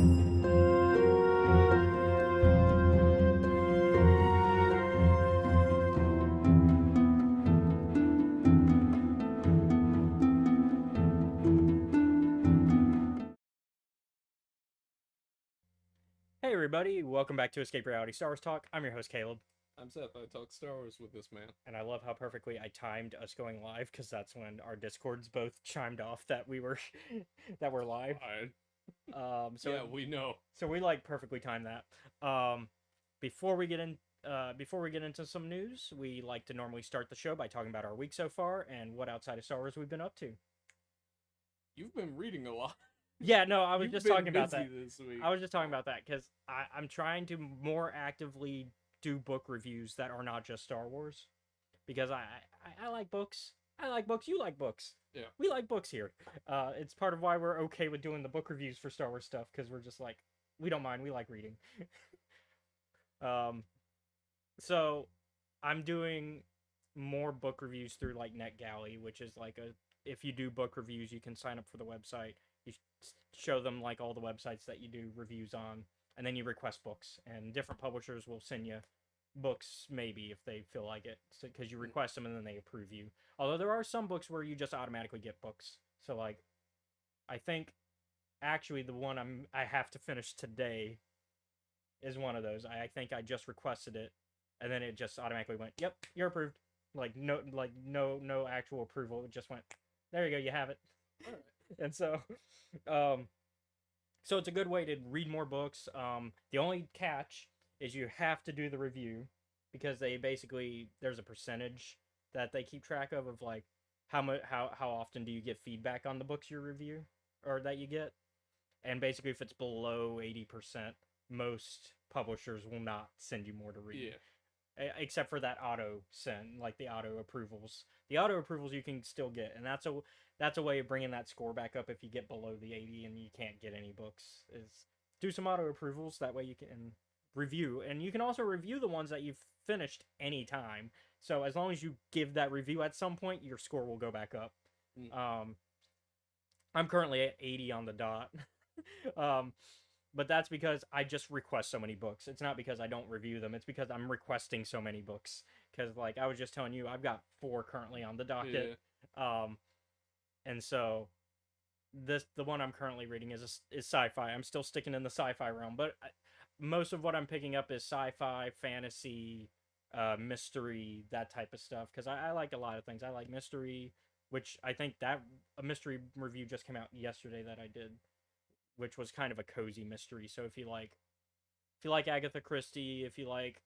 Hey everybody, welcome back to Escape Reality Starros Talk. I'm your host Caleb, I'm Seth. I talk Starros with this man. and I love how perfectly I timed us going live because that's when our Discords both chimed off that we were that we're live. Fine. Um, so Yeah, we know. so we like perfectly timed that. Um, before we get in, before we get into some news, we like to normally start the show by talking about our week so far and what outside of Star Wars we've been up to. You've been reading a lot. Yeah, no, I was You've just been talking about busy that. this week. I was just talking about that because I'm trying to more actively do book reviews that are not just Star Wars because I like books. I like books. You like books. Yeah. We like books here. It's part of why we're okay with doing the book reviews for Star Wars stuff because we're just like we don't mind. We like reading. um, so I'm doing more book reviews through like NetGalley, which is like a if you do book reviews, you can sign up for the website. You show them like all the websites that you do reviews on, and then you request books, and different publishers will send you books maybe if they feel like it, because you request them and then they approve you. Although there are some books where you just automatically get books. So like, I think actually the one I have to finish today is one of those. I think I just requested it, and then it just automatically went, "Yep, you're approved." No actual approval. It just went, "There you go, you have it." Alright. And so, um, so it's a good way to read more books. The only catch is you have to do the review because they basically there's a percentage that they keep track of like how often do you get feedback on the books you review or that you get, and basically if it's below 80%, most publishers will not send you more to read. Yeah. Except for that auto send, like the auto approvals. The auto approvals you can still get, and that's a way of bringing that score back up if you get below the 80 and you can't get any books. Is do some auto approvals that way you can review, and you can also review the ones that you've finished anytime. So as long as you give that review at some point, your score will go back up. Mm. I'm currently at 80 on the dot. um, but that's because I just request so many books. It's not because I don't review them. It's because I'm requesting so many books. Because like I was just telling you, I've got 4 currently on the docket. Yeah. And so the one I'm currently reading is sci-fi. I'm still sticking in the sci-fi realm, but most of what I'm picking up is sci-fi, fantasy, mystery, that type of stuff. Because I like a lot of things. I like mystery, which I think that a mystery review just came out yesterday that I did, which was kind of a cozy mystery. So if you like Agatha Christie, if you like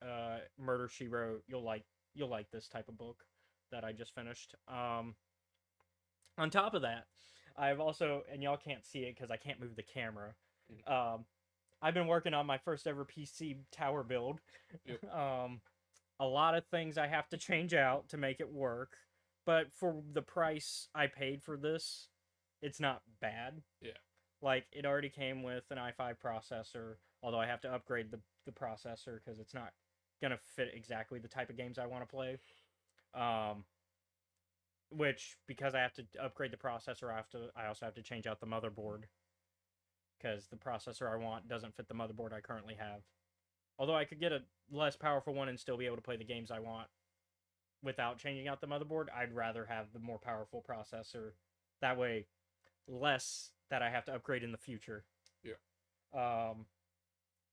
Murder She Wrote, you'll like this type of book that I just finished. On top of that, I've also, and y'all can't see it because I can't move the camera. Um, I've been working on my first ever PC tower build. Yep. A lot of things I have to change out to make it work, but for the price I paid for this, it's not bad. Yeah. Like it already came with an i5 processor, although I have to upgrade the processor because it's not gonna fit exactly the type of games I want to play. Um, which because I have to upgrade the processor, I also have to change out the motherboard because the processor I want doesn't fit the motherboard I currently have. Although I could get a less powerful one and still be able to play the games I want without changing out the motherboard, I'd rather have the more powerful processor. That way, less that I have to upgrade in the future. Yeah.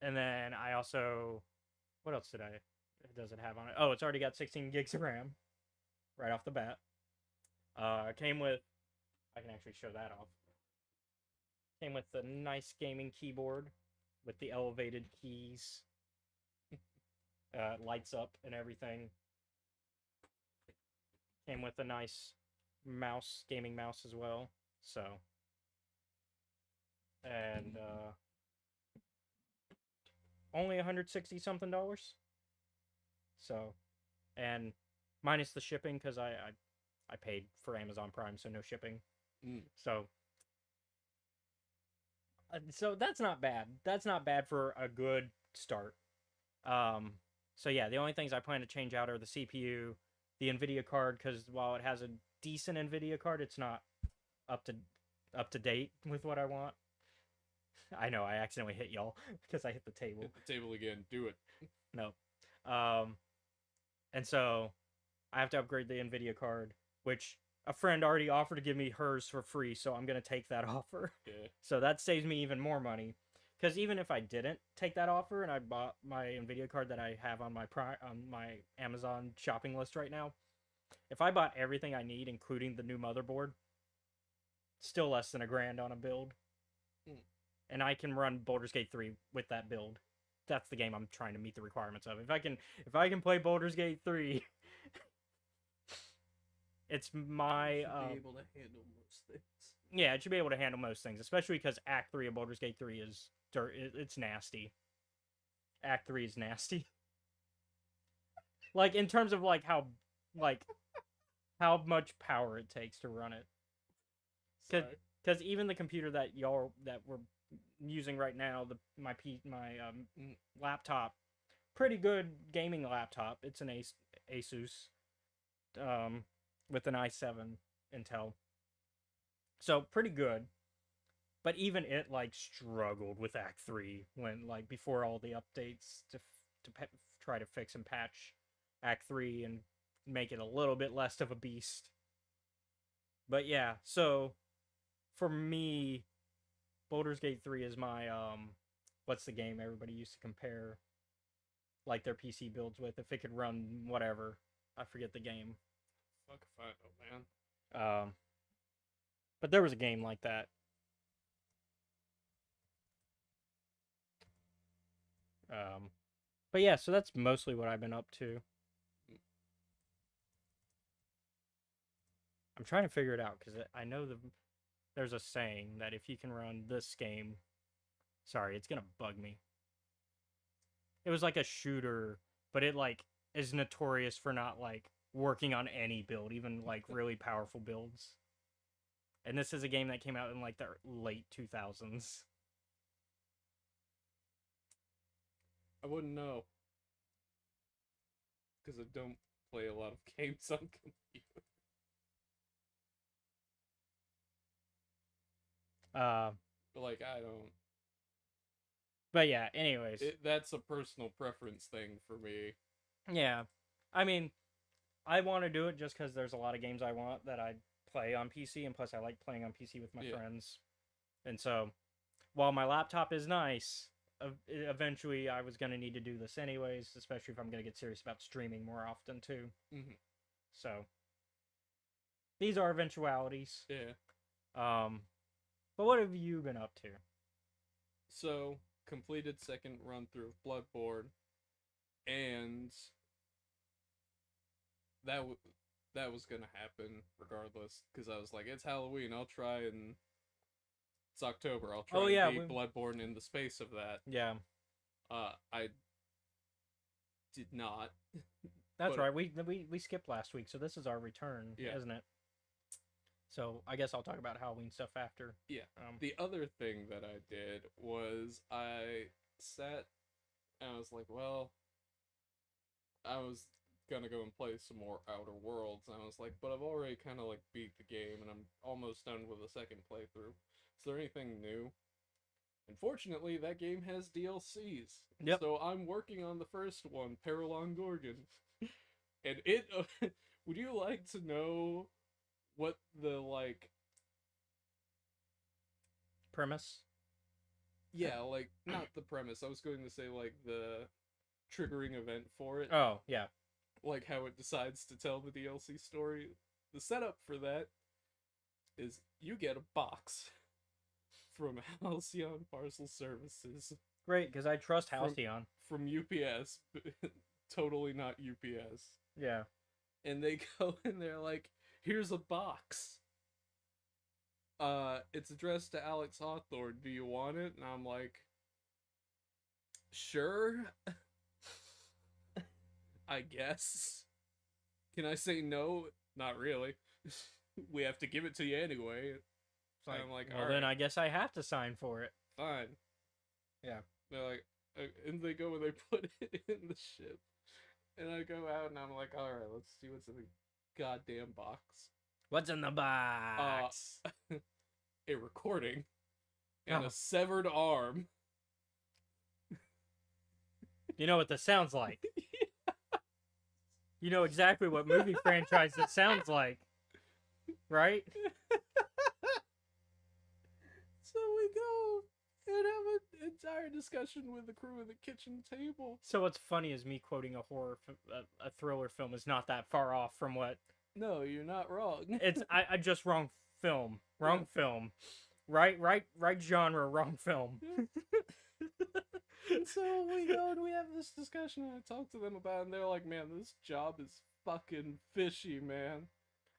And then I also, what else does it have on it? Oh, it's already got 16 gigs of RAM right off the bat. Came with, I can actually show that off. Came with a nice gaming keyboard with the elevated keys. Lights up and everything. Came with a nice gaming mouse as well. So, and only 160 something dollars. So, and minus the shipping because I paid for Amazon Prime, so no shipping. Mm. So that's not bad. That's not bad for a good start. So yeah, the only things I plan to change out are the CPU, the Nvidia card, because while it has a decent Nvidia card, it's not up to date with what I want. I know I accidentally hit y'all because I hit the table. Hit the table again. Do it. No. Um, and so I have to upgrade the Nvidia card, which a friend already offered to give me hers for free, so I'm gonna take that offer. Yeah. So that saves me even more money. Because even if I didn't take that offer and I bought my Nvidia card that I have on my Amazon shopping list right now, if I bought everything I need, including the new motherboard, still less than $1,000 on a build. Mm. And I can run Baldur's Gate 3 with that build. That's the game I'm trying to meet the requirements of. If I can play Baldur's Gate 3, it's my You should be able to handle most things. yeah, it should be able to handle most things, especially because Act 3 of Baldur's Gate 3 is dirt. It's nasty. Act 3 is nasty. Like in terms of like how much power it takes to run it. Sorry. Because even the computer that we're using right now, my laptop, pretty good gaming laptop. It's an Asus, with an i7 Intel, so pretty good. But even it like struggled with Act 3 when like before all the updates to try to fix and patch Act 3 and make it a little bit less of a beast. But yeah, so for me, Baldur's Gate 3 is my what's the game everybody used to compare like their PC builds with, if it could run whatever. I forget the game. Fuck if I know, man. But there was a game like that. But yeah, so that's mostly what I've been up to. I'm trying to figure it out because I know there's a saying that if you can run this game, sorry, it's gonna bug me. It was like a shooter, but it like is notorious for not like working on any build, even like really powerful builds. And this is a game that came out in like the late 2000s. I wouldn't know. Because I don't play a lot of games on computer. But like, I don't. But yeah, anyways. That's a personal preference thing for me. Yeah. I mean, I want to do it just because there's a lot of games I want that I play on PC, and plus I like playing on PC with my friends. And so, while my laptop is nice, eventually I was going to need to do this anyways, especially if I'm going to get serious about streaming more often too. Mm-hmm. So, these are eventualities. Yeah. But what have you been up to? So, completed second run through of Bloodborne, and that was gonna happen regardless, because I was like, it's Halloween, I'll try, and it's October, I'll try and beat Bloodborne in the space of that. Yeah. I did not. That's right. We skipped last week, so this is our return, isn't it? So I guess I'll talk about Halloween stuff after. Yeah. The other thing that I did was I sat and I was like, well, I was gonna go and play some more Outer Worlds, and I was like, but I've already kind of like beat the game, and I'm almost done with the second playthrough. Is there anything new? Unfortunately, that game has DLCs. Yep. So I'm working on the first one, Paralon Gorgon. And it would you like to know what the like premise? Yeah, like not the premise. I was going to say like the triggering event for it. Oh, yeah. Like how it decides to tell the DLC story. The setup for that is you get a box from Halcyon Parcel Services. Great, because I trust Halcyon. From UPS. Totally not UPS. Yeah. And they go and they're like, here's a box. It's addressed to Alex Hawthorne. Do you want it? And I'm like, sure. I guess. Can I say no? Not really. We have to give it to you anyway. So I'm like, well, then I guess I have to sign for it. Fine. Yeah. They're like, and they go and they put it in the ship. And I go out and I'm like, alright, let's see what's in the goddamn box. What's in the box? A recording and a Oh, severed arm. you know what this sounds like. You know exactly what movie franchise it sounds like, right? So we go and have an entire discussion with the crew at the kitchen table. So what's funny is me quoting a thriller film is not that far off from what No, you're not wrong. it's. I just wrong film, Yeah. wrong film, right genre, wrong film. And so we go and we have this discussion, and I talk to them about it, and they're like, man, this job is fucking fishy, man.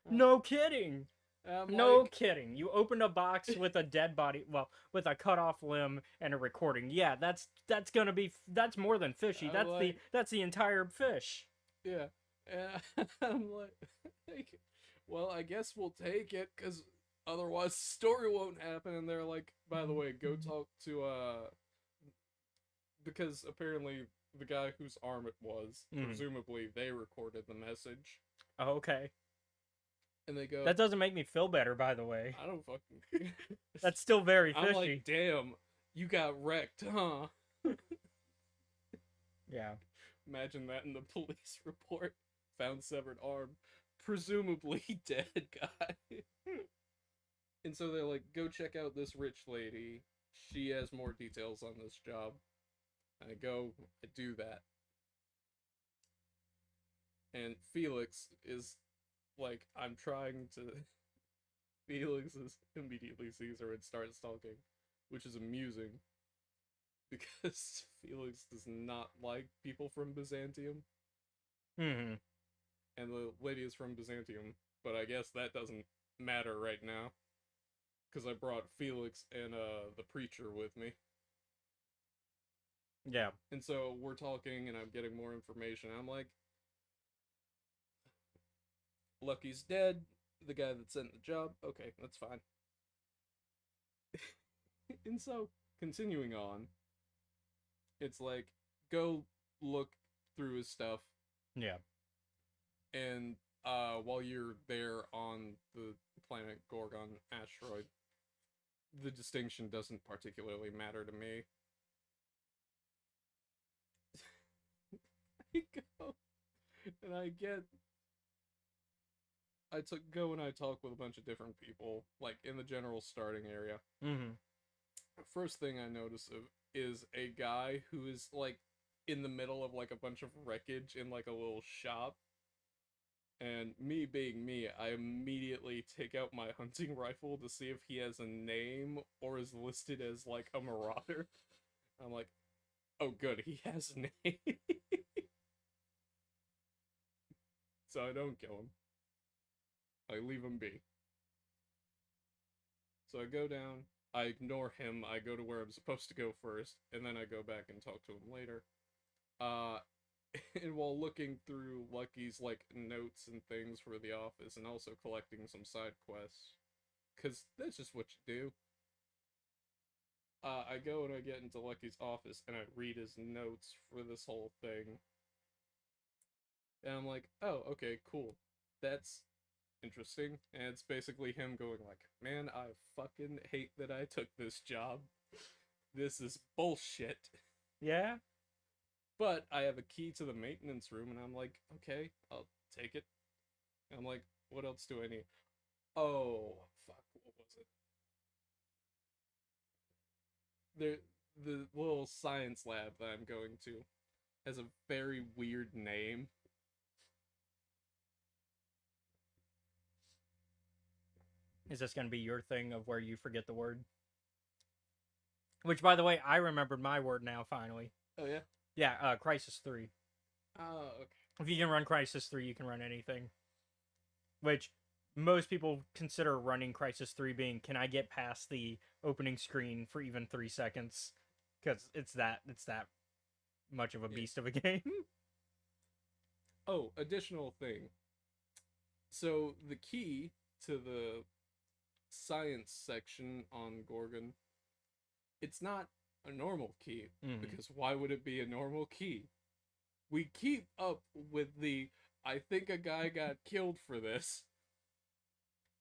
No kidding. And I'm No like, kidding. You opened a box with a dead body, well, with a cut off limb and a recording. Yeah, that's gonna be that's more than fishy. I'm like, That's the entire fish. yeah. And I'm like, well, I guess we'll take it, because otherwise the story won't happen. And they're like, by the way, go talk to, because apparently the guy whose arm it was, presumably they recorded the message. Oh, okay. And they go, That doesn't make me feel better, by the way. I don't fucking. That's still very fishy. I'm like, damn, you got wrecked, huh? Yeah. Imagine that in the police report. Found severed arm, presumably dead guy. And so they're like, go check out this rich lady. She has more details on this job. I go, I do that. And Felix is like, I'm trying to. Felix is immediately sees her and starts talking, which is amusing because Felix does not like people from Byzantium. Mm-hmm. And the lady is from Byzantium, but I guess that doesn't matter right now because I brought Felix and the preacher with me. Yeah. And so we're talking, and I'm getting more information. I'm like, Lucky's dead. The guy that sent the job. Okay, that's fine. And so, continuing on, it's like, go look through his stuff. Yeah. And while you're there on the planet Gorgon asteroid, the distinction doesn't particularly matter to me. I go and go and I talk with a bunch of different people, like in the general starting area. Mm-hmm. First thing I notice is a guy who is like in the middle of like a bunch of wreckage in like a little shop. And me being me, I immediately take out my hunting rifle to see if he has a name or is listed as like a marauder. I'm like, oh good, he has a name. So I don't kill him. I leave him be. So I go down, I ignore him, I go to where I'm supposed to go first, and then I go back and talk to him later. And while looking through Lucky's like notes and things for the office, and also collecting some side quests, cause that's just what you do. I go and I get into Lucky's office and I read his notes for this whole thing, and I'm like, oh, okay, cool, that's interesting. And it's basically him going like, man, I fucking hate that I took this job. This is bullshit. Yeah. But I have a key to the maintenance room, and I'm like, okay, I'll take it. And I'm like, what else do I need? Oh, fuck, what was it? The little science lab that I'm going to has a very weird name. Is this gonna be your thing of where you forget the word? Which, by the way, I remembered my word now. Finally. Oh yeah. Yeah. Crisis 3. Oh, okay. If you can run Crisis 3, you can run anything. Which most people consider running Crisis 3 being, can I get past the opening screen for even 3 seconds? Because it's that much of a beast of a game. Oh, additional thing. So the key to the science section on Gorgon, it's not a normal key, because why would it be a normal key? We keep up with the I think a guy got killed for this.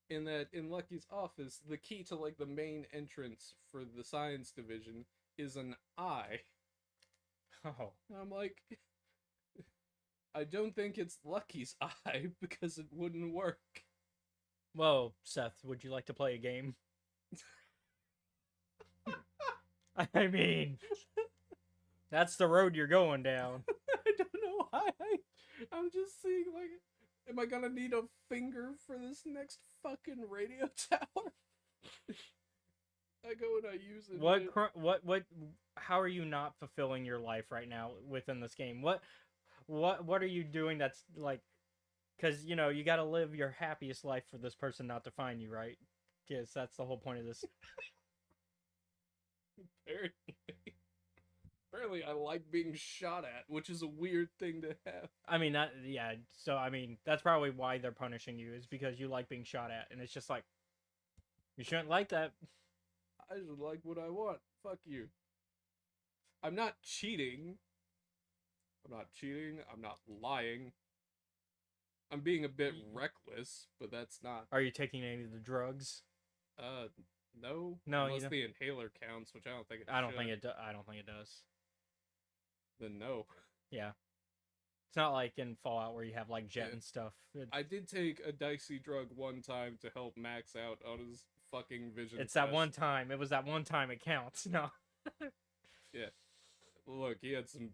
in that in Lucky's office, the key to like the main entrance for the science division is an eye. Oh. And I'm like, I don't think it's Lucky's eye because it wouldn't work. Well, Seth, would you like to play a game? I mean, that's the road you're going down. I don't know why. I'm just seeing like, am I gonna need a finger for this next fucking radio tower? I go and I use it. What how are you not fulfilling your life right now within this game? What are you doing that's like, cuz you know, you got to live your happiest life for this person not to find you, right? Cuz that's the whole point of this. Apparently, I like being shot at, which is a weird thing to have. I mean, that yeah, so I mean, that's probably why they're punishing you is because you like being shot at, and it's just like you shouldn't like that. I just like what I want. Fuck you. I'm not cheating. I'm not cheating. I'm not lying. I'm being a bit reckless, but that's not. Are you taking any of the drugs? Uh, no. No, Unless the inhaler counts, which I don't think it. I don't think it. I don't think it does. Then no. Yeah, it's not like in Fallout where you have like jet Yeah. and stuff. I did take a dicey drug one time to help Max out on his fucking vision. It's that test. one time. It was that one time. It counts. No. Yeah. Look, he had some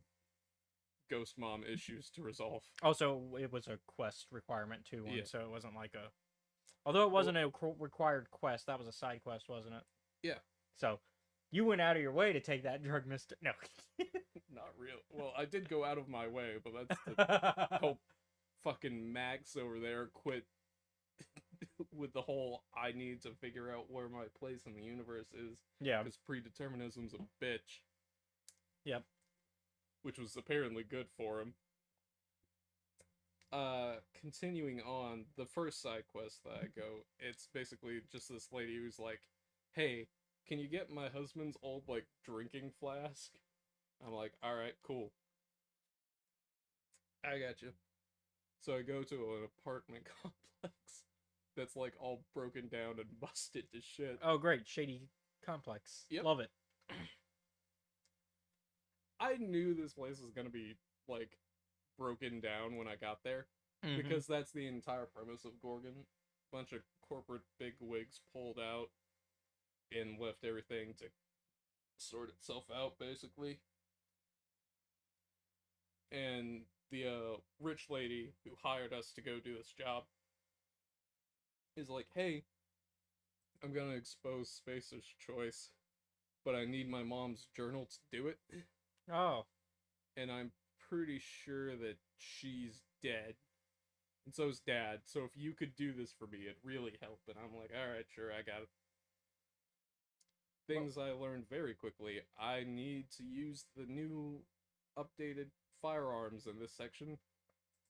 ghost mom issues to resolve. Also, it was a quest requirement too, Yeah. so it wasn't like a. Although it wasn't a required quest, that was a side quest, wasn't it? Yeah. So, you went out of your way to take that drug, Mister. No. Not real. Well, I did go out of my way, but that's to help fucking Max over there quit with the whole I need to figure out where my place in the universe is. Yeah. Because predeterminism's a bitch. Yep. Which was apparently good for him. Continuing on, the first side quest that I go, it's basically just this lady who's like, hey, can you get my husband's old, like, drinking flask? I'm like, alright, cool. I got you. So I go to an apartment complex that's, like, all broken down and busted to shit. Oh, great. Shady complex. Yep. Love it. I knew this place was gonna be, like, broken down when I got there. Mhm. Because that's the entire premise of Gorgon. Bunch of corporate bigwigs pulled out and left everything to sort itself out, basically. And the rich lady who hired us to go do this job is like, hey, I'm gonna expose Spacer's Choice, but I need my mom's journal to do it. Oh. And I'm pretty sure that she's dead. And so's Dad. So if you could do this for me, it'd really help. And I'm like, alright, sure, I got it. Things I learned very quickly. I need to use the new updated firearms in this section.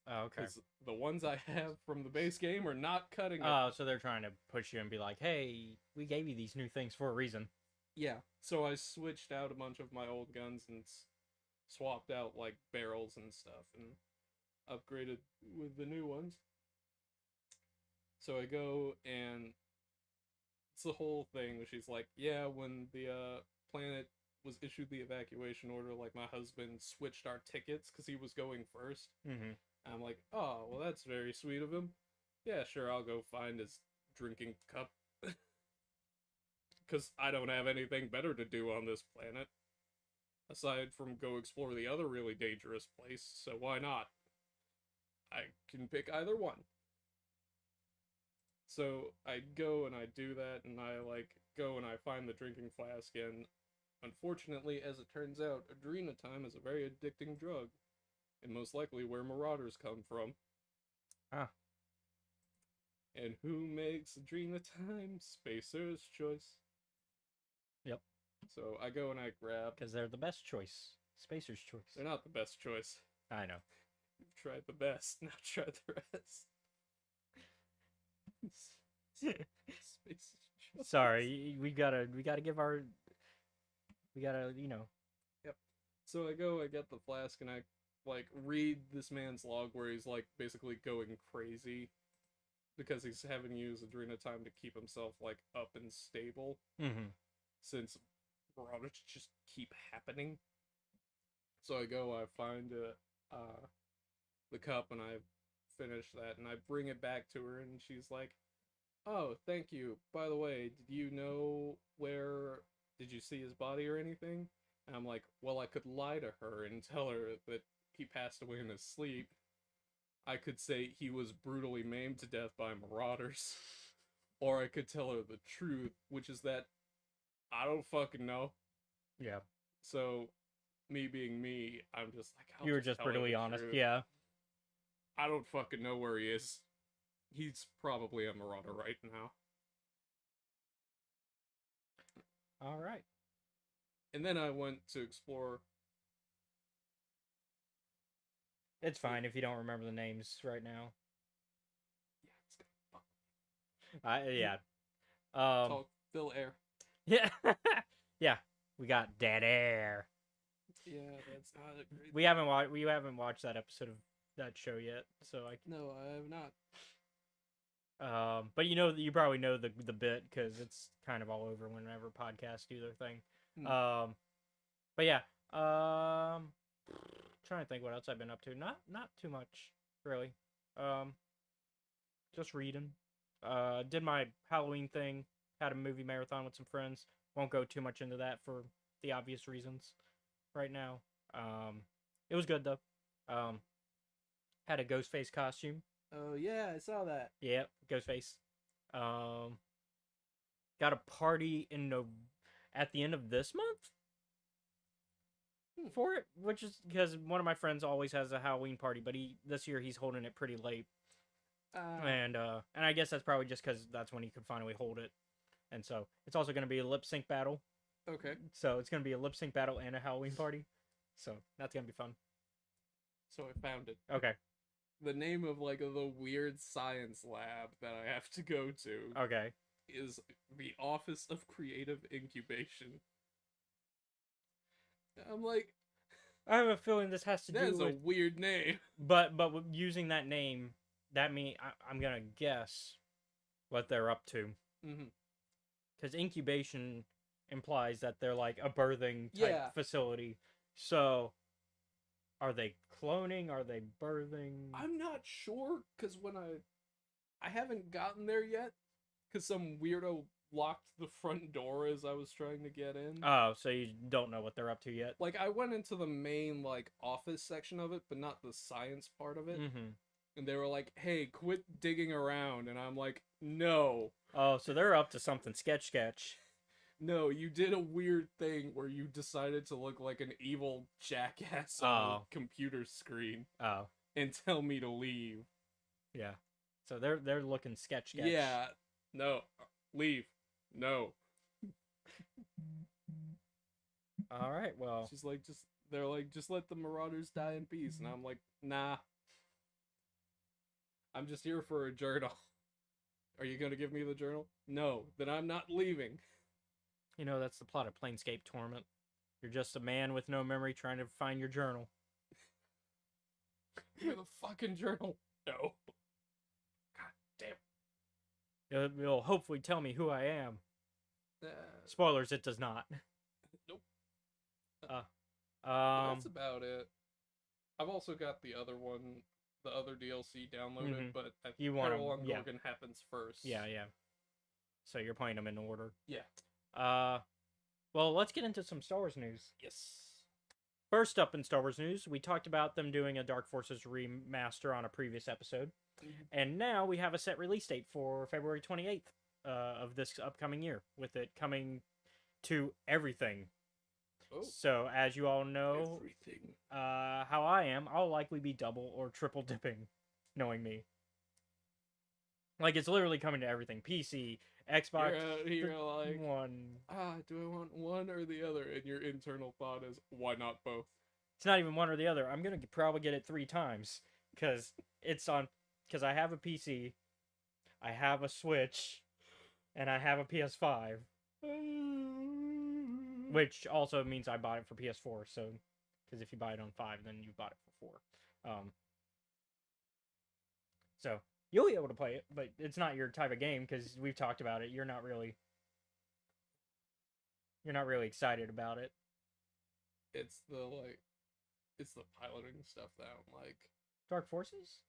Oh, okay. Because the ones I have from the base game are not cutting it. Oh, so they're trying to push you and be like, hey, we gave you these new things for a reason. Yeah. So I switched out a bunch of my old guns and swapped out, like, barrels and stuff. And upgraded with the new ones. So I go and it's the whole thing where she's like, yeah, when the planet was issued the evacuation order, like my husband switched our tickets because he was going first. Mm-hmm. I'm like, oh, well, that's very sweet of him. Yeah, sure, I'll go find his drinking cup. Because I don't have anything better to do on this planet. Aside from go explore the other really dangerous place, so why not? I can pick either one. So I go and I do that, and I like go and I find the drinking flask, and unfortunately, as it turns out, adrenatime is a very addicting drug, and most likely where marauders come from. Ah. And who makes adrenatime? Spacer's Choice. Yep. So I go and I grab. Because they're the best choice. Spacer's Choice. They're not the best choice. I know. You've tried the best, now try the rest. Spacer's Choice. Sorry, we gotta give our. We gotta, you know. Yep. So I go, I get the flask, and I like read this man's log where he's like basically going crazy because he's having to use adrenochrome to keep himself like up and stable Mm-hmm. since marauders just keep happening. So I go, I find the cup, and I finish that, and I bring it back to her, and she's like, "Oh, thank you. By the way, did you know where? Did you see his body or anything?" And I'm like, "Well, I could lie to her and tell her that he passed away in his sleep. I could say he was brutally maimed to death by marauders, or I could tell her the truth, which is that I don't fucking know." Yeah. So, me being me, I'm just like, I'll You were just just tell her brutally the honest. truth. Yeah. I don't fucking know where he is. He's probably a marauder right now. All right. And then I went to explore. It's fine if you don't remember the names right now. Yeah, it's Yeah. talk, fill air. Yeah. Yeah. We got dead air. Yeah, that's not a great. We haven't watched that episode of that show yet, so I. No, I have not. But you probably know the bit because it's kind of all over whenever podcasts do their thing. Hmm. But yeah. Trying to think what else I've been up to. Not too much really. Um, just reading. Did my Halloween thing. Had a movie marathon with some friends. Won't go too much into that for the obvious reasons right now. It was good though. Um, had a ghost face costume. Oh yeah, I saw that. Yep, ghost face. Um, got a party at the end of this month for it, which is because one of my friends always has a Halloween party, but this year he's holding it pretty late, and I guess that's probably just because that's when he could finally hold it, and so it's also going to be a lip sync battle. Okay. So it's going to be a lip sync battle and a Halloween party, so that's going to be fun. So I found it. Okay. The name of like the weird science lab that I have to go to Okay. is the Office of Creative Incubation. I'm like, I have a feeling this has to do that's a with, weird name. but using that name, that mean I'm gonna guess what they're up to. Mm-hmm. Because incubation implies that they're like a birthing type facility. So, are they cloning? Are they birthing? I'm not sure because when I haven't gotten there yet because some weirdo locked the front door as I was trying to get in. Oh, so you don't know what they're up to yet? Like I went into the main like office section of it, but not the science part of it. Mm-hmm. And they were like, "Hey, quit digging around," and I'm like, "No." Oh, so they're up to something sketch. No, you did a weird thing where you decided to look like an evil jackass on a computer screen Oh. and tell me to leave. Yeah. So they're looking sketch. Yeah. No. Leave. No. All right. Well. She's like, they're like, just let the marauders die in peace. And I'm like, nah. I'm just here for a journal. Are you gonna give me the journal? No. Then I'm not leaving. You know, that's the plot of Planescape Torment. You're just a man with no memory trying to find your journal. Give me the fucking journal. No. God damn. It'll hopefully tell me who I am. Spoilers, it does not. Nope. That's about it. I've also got the other one, the other DLC downloaded, but Peril on Gorgon happens first. Yeah. So you're playing them in order. Yeah. Well, let's get into some Star Wars news. Yes. First up in Star Wars news, we talked about them doing a Dark Forces remaster on a previous episode. Mm-hmm. And now we have a set release date for February 28th of this upcoming year, with it coming to everything. Oh. So, as you all know, how I am, I'll likely be double or triple dipping, knowing me. Like, it's literally coming to everything. PC, Xbox, you're like, one. Do I want one or the other? And your internal thought is, why not both? It's not even one or the other. I'm going to probably get it 3 times. Because I have a PC, I have a Switch, and I have a PS5. Which also means I bought it for PS4, so... Because if you buy it on 5, then you bought it for 4. So, You'll be able to play it, but it's not your type of game because we've talked about it. You're not really excited about it. It's it's the piloting stuff that I don't like. Dark Forces?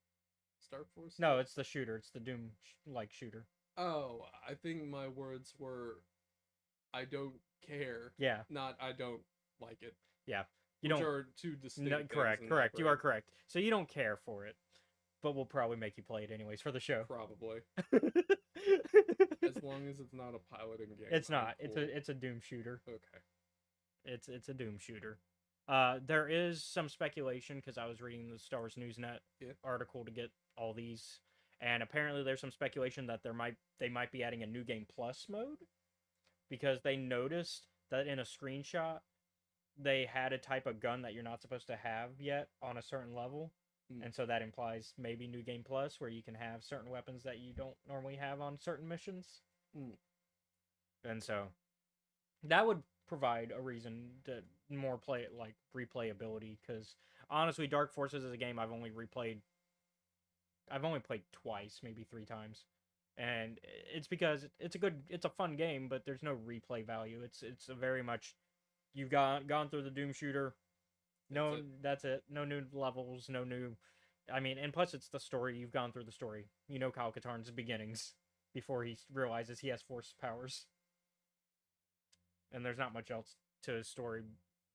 Star Force? No, it's the shooter. It's the Doom like shooter. Oh, I think my words were I don't care, Yeah, not I don't like it. yeah. You Which don't. are two distinct No, things correct, in my correct. You are brain. correct. So you don't care for it, but we'll probably make you play it anyways for the show. Probably. As long as it's not a piloting game. It's I'm not. cool. It's a Doom shooter. Okay. It's a Doom shooter. There is some speculation because I was reading the Star Wars Newsnet article to get all these, and apparently there's some speculation that they might be adding a new game plus mode because they noticed that in a screenshot they had a type of gun that you're not supposed to have yet on a certain level. And so that implies maybe New Game Plus, where you can have certain weapons that you don't normally have on certain missions. And so that would provide a reason to more play like replayability. Because honestly, Dark Forces is a game I've only played twice, maybe 3 times, and it's because it's a fun game, but there's no replay value. It's a very much you've gone through the Doom shooter. No, that's it. No new levels. No new. I mean, and plus it's the story. You've gone through the story. You know Kyle Katarn's beginnings before he realizes he has force powers. And there's not much else to his story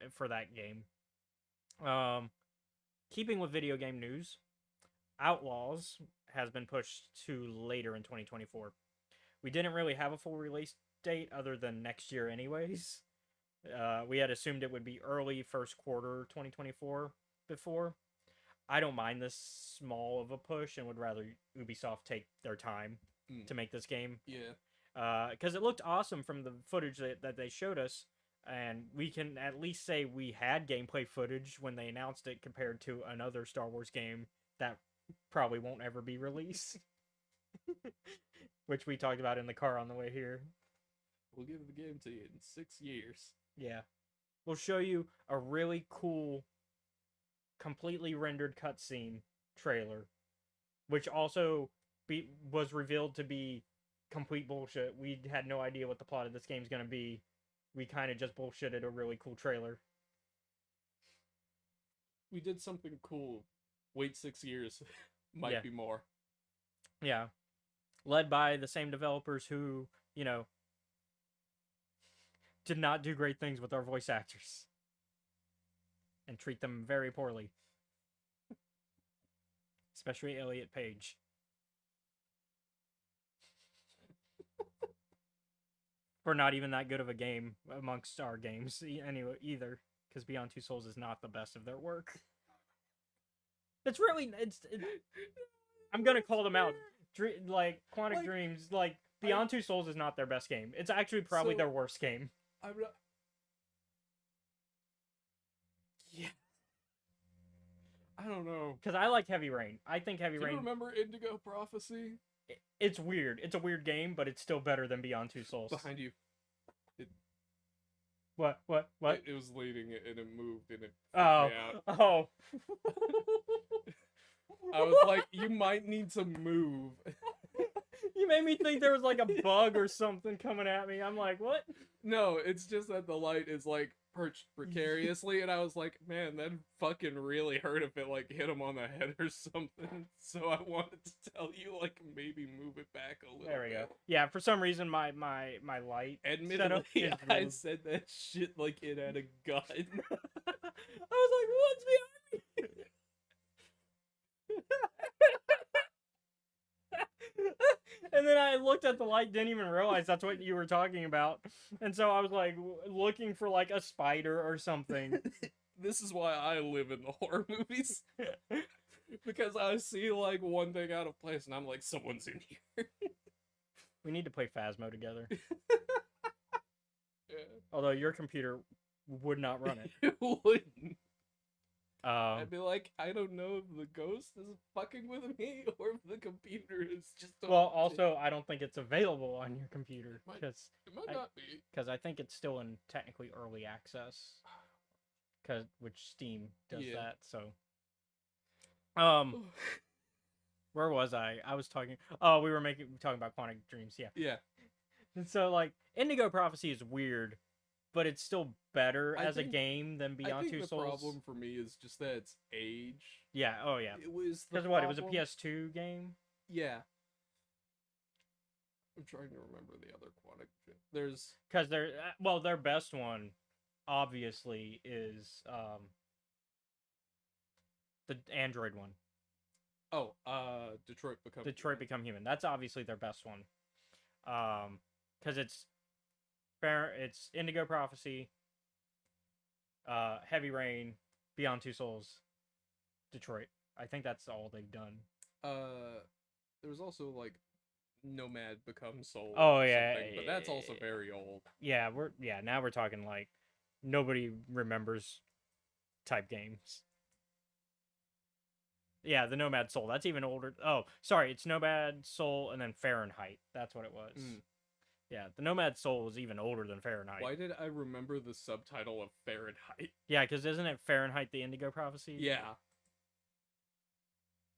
for that game. Keeping with video game news, Outlaws has been pushed to later in 2024. We didn't really have a full release date other than next year, anyways. We had assumed it would be early first quarter 2024 before. I don't mind this small of a push and would rather Ubisoft take their time to make this game. Yeah. Because it looked awesome from the footage that they showed us, and we can at least say we had gameplay footage when they announced it compared to another Star Wars game that probably won't ever be released. Which we talked about in the car on the way here. We'll give the game to you in 6 years. Yeah. We'll show you a really cool, completely rendered cutscene trailer, which also was revealed to be complete bullshit. We had no idea what the plot of this game's going to be. We kind of just bullshitted a really cool trailer. We did something cool. Wait 6 years. Might be more. Yeah. Led by the same developers who, did not do great things with our voice actors. And treat them very poorly. Especially Elliot Page. For not even that good of a game amongst our games anyway either. Because Beyond Two Souls is not the best of their work. It's really... I'm gonna call them out. Quantic Dreams, Beyond Two Souls is not their best game. It's actually probably their worst game. Yeah. I don't know. Because I like Heavy Rain. I think Heavy Rain... Do you remember Indigo Prophecy? It's weird. It's a weird game, but it's still better than Beyond Two Souls. Behind you. What? It was leading it and it moved and it freaked me out. Oh. I was like, you might need to move. You made me think there was like a bug or something coming at me. I'm like, what? No, it's just that the light is like perched precariously, and I was like, man, that fucking really hurt if it like hit him on the head or something. So I wanted to tell you, like, maybe move it back a little bit. There we go. Yeah, for some reason my light Admittedly, I said that shit like it had a gun. I was like, what's behind me? And then I looked at the light, didn't even realize that's what you were talking about. And so I was like looking for like a spider or something. This is why I live in the horror movies. Because I see like one thing out of place and I'm like, someone's in here. We need to play Phasmo together. Yeah. Although your computer would not run it. It wouldn't. I'd be like, I don't know if the ghost is fucking with me or if the computer is just... Well, also, I don't think it's available on your computer. It might not be. Because I think it's still in technically early access. Which Steam does that, so... Where was I? I was talking. Oh, we were talking about Quantic Dreams. Yeah. Yeah. And so like Indigo Prophecy is weird, but it's still better I as a think game than I Beyond think Two the Souls. problem for me is just that it's age. Yeah. Oh yeah. It was the Because what? It was a problem. PS2 game. Yeah. I'm trying to remember the other Quantic. There's Because their best one, obviously, is the Android one. Detroit Detroit Become Human. That's obviously their best one. Because it's fair. It's Indigo Prophecy, Heavy Rain, Beyond Two Souls, Detroit. I think that's all they've done. There was also like Nomad Become Soul Oh or yeah, something, but that's also very old. yeah. Now we're talking like nobody remembers type games. Yeah, the Nomad Soul. That's even older. Oh, sorry, it's Nomad Soul and then Fahrenheit. That's what it was. Mm. Yeah, the Nomad Soul was even older than Fahrenheit. Why did I remember the subtitle of Fahrenheit? Yeah, because isn't it Fahrenheit the Indigo Prophecy? Yeah.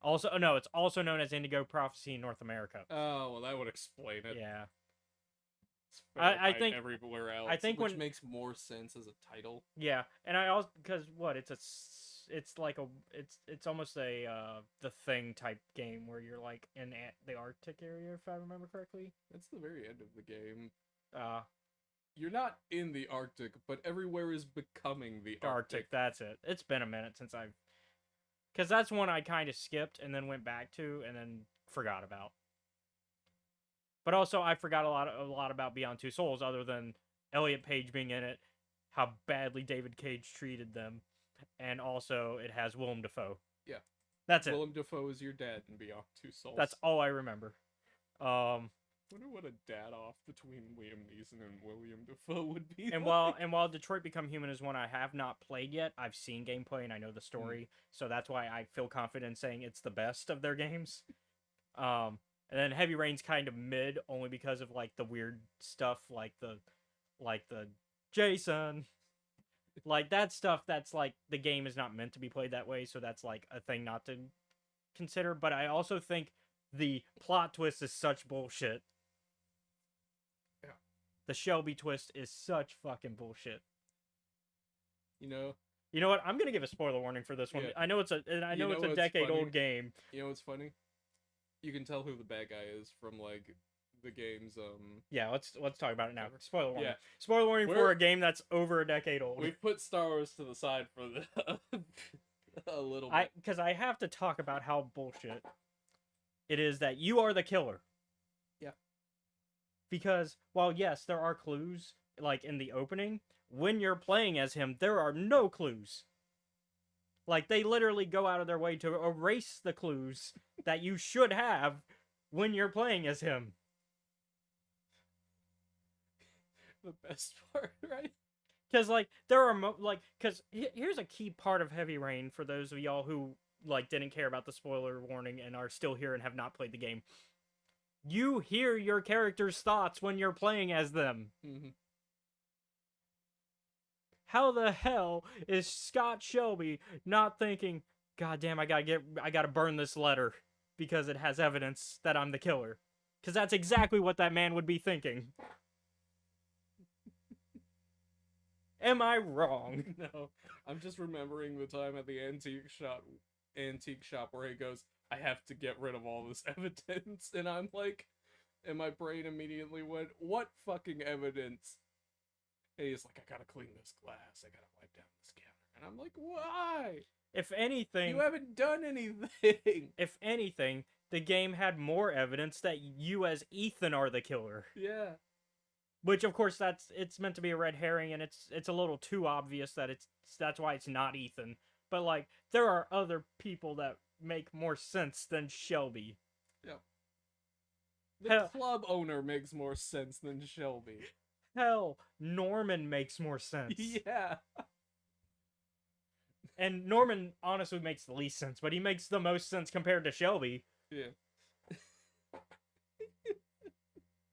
Also, no, it's also known as Indigo Prophecy in North America. Oh, well, that would explain it. Yeah. It's I think everywhere else, I think which when makes more sense as a title. yeah, and I also because what it's like it's almost a the Thing type game where you're like in the Arctic area if I remember correctly. That's the very end of the game. Uh, You're not in the Arctic, but everywhere is becoming the Arctic. That's it. It's been a minute since I've because that's one I kind of skipped and then went back to and then forgot about. But also, I forgot a lot about Beyond Two Souls, other than Elliot Page being in it, how badly David Cage treated them, and also it has Willem Dafoe. Yeah, that's it. Willem Dafoe is your dad in Beyond Two Souls. That's all I remember. I wonder what a dad off between Liam Neeson and William Dafoe would be. And like. while Detroit Become Human is one I have not played yet, I've seen gameplay and I know the story, so that's why I feel confident saying it's the best of their games. And then Heavy Rain's kind of mid, only because of like the weird stuff, like the Jason, like that stuff. That's like the game is not meant to be played that way, so that's like a thing not to consider. But I also think the plot twist is such bullshit. Yeah, the Shelby twist is such fucking bullshit. You know what? I'm gonna give a spoiler warning for this one. Yeah. I know it's a decade-old game. You know what's funny? You can tell who the bad guy is from like the game's Yeah, let's talk about it now. Spoiler warning. Yeah. Spoiler warning for a game that's over a decade old. We've put Starros to the side for the a little bit. Because I have to talk about how bullshit it is that you are the killer. Yeah. Because while yes, there are clues like in the opening, when you're playing as him, there are no clues. Like, they literally go out of their way to erase the clues that you should have when you're playing as him. The best part, right? Because, like, there are, because here's a key part of Heavy Rain for those of y'all who, like, didn't care about the spoiler warning and are still here and have not played the game. You hear your character's thoughts when you're playing as them. Mm-hmm. How the hell is Scott Shelby not thinking, God damn, I gotta burn this letter because it has evidence that I'm the killer? Because that's exactly what that man would be thinking. Am I wrong? No, I'm just remembering the time at the antique shop where he goes, I have to get rid of all this evidence, and I'm like, and my brain immediately went, what fucking evidence? And he's like, I gotta clean this glass, I gotta wipe down this counter. And I'm like, why? If anything... You haven't done anything! If anything, the game had more evidence that you as Ethan are the killer. Yeah. Which, of course, it's meant to be a red herring, and it's a little too obvious that that's why it's not Ethan. But, like, there are other people that make more sense than Shelby. Yeah. The club owner makes more sense than Shelby. Hell, Norman makes more sense. Yeah. And Norman honestly makes the least sense, but he makes the most sense compared to Shelby. Yeah.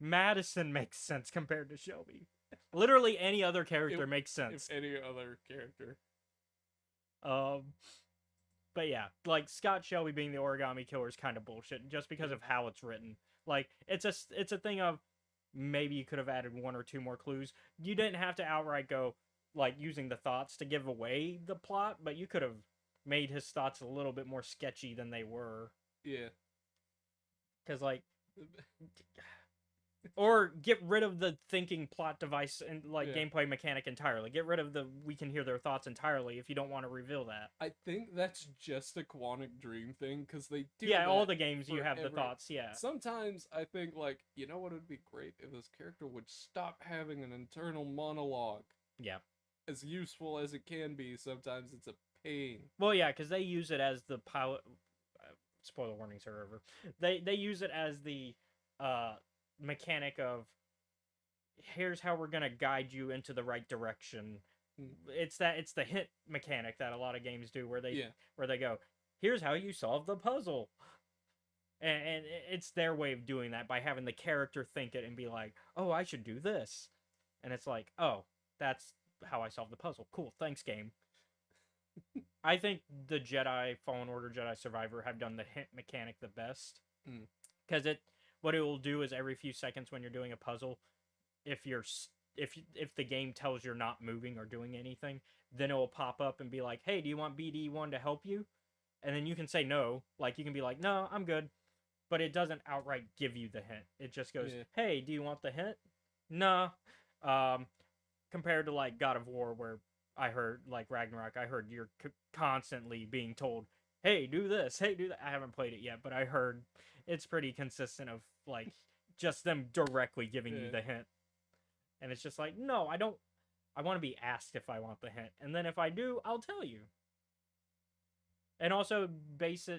Madison makes sense compared to Shelby. Literally any other character makes sense. If any other character. But But yeah, like Scott Shelby being the origami killer is kind of bullshit just because Yeah. of how it's written. Like it's a thing of maybe you could have added one or two more clues. You didn't have to outright go like using the thoughts to give away the plot, but you could have made his thoughts a little bit more sketchy than they were. Yeah. Cuz like or get rid of the thinking plot device and like Yeah. gameplay mechanic entirely. Get rid of the we can hear their thoughts entirely if you don't want to reveal that. I think that's just a Quantic Dream thing because they do. Yeah, all that the games you for have the every- thoughts, yeah. Sometimes I think like, you know what would be great if this character would stop having an internal monologue. Yeah. As useful as it can be, sometimes it's a pain. Well, yeah, cuz they use it as the pilot spoiler warnings are over. They use it as the mechanic of here's how we're gonna guide you into the right direction. It's the hint mechanic that a lot of games do where they go, here's how you solve the puzzle. And it's their way of doing that by having the character think it and be like, oh, I should do this. And it's like, oh, that's how I solve the puzzle. Cool, thanks, game. I think the Jedi Fallen Order, Jedi Survivor have done the hint mechanic the best because what it will do is every few seconds when you're doing a puzzle, if the game tells you're not moving or doing anything, then it will pop up and be like, hey, do you want BD1 to help you? And then you can say no. Like you can be like, no, I'm good. But it doesn't outright give you the hint. It just goes, hey, do you want the hint? Nah. Compared to like God of War, where I heard like Ragnarok, I heard you're constantly being told, hey, do this, hey, do that. I haven't played it yet, but I heard it's pretty consistent of like just them directly giving you the hint. And it's just like, no, I don't. I want to be asked if I want the hint, and then if I do, I'll tell you. And also base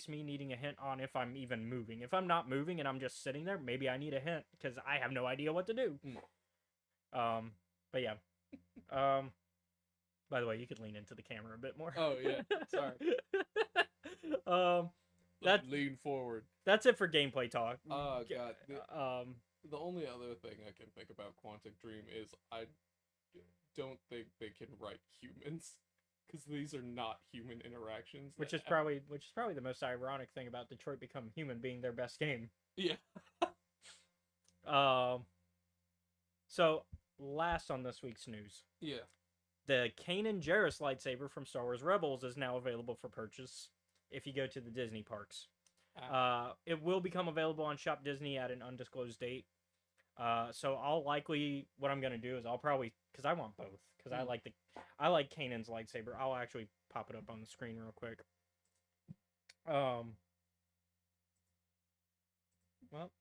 me needing a hint on if I'm even moving. If I'm not moving and I'm just sitting there, maybe I need a hint because I have no idea what to do. But yeah. By the way, you could lean into the camera a bit more. Oh yeah, sorry. Lean forward. That's it for gameplay talk. Oh god. The only other thing I can think about Quantic Dream is I don't think they can write humans because these are not human interactions. Which is probably the most ironic thing about Detroit Become Human being their best game. Yeah. So last on this week's news. Yeah. The Kanan Jarrus lightsaber from Star Wars Rebels is now available for purchase if you go to the Disney parks. It will become available on Shop Disney at an undisclosed date. So what I'm gonna do is I'll probably, because I want both, because I like Kanan's lightsaber. I'll actually pop it up on the screen real quick. Well,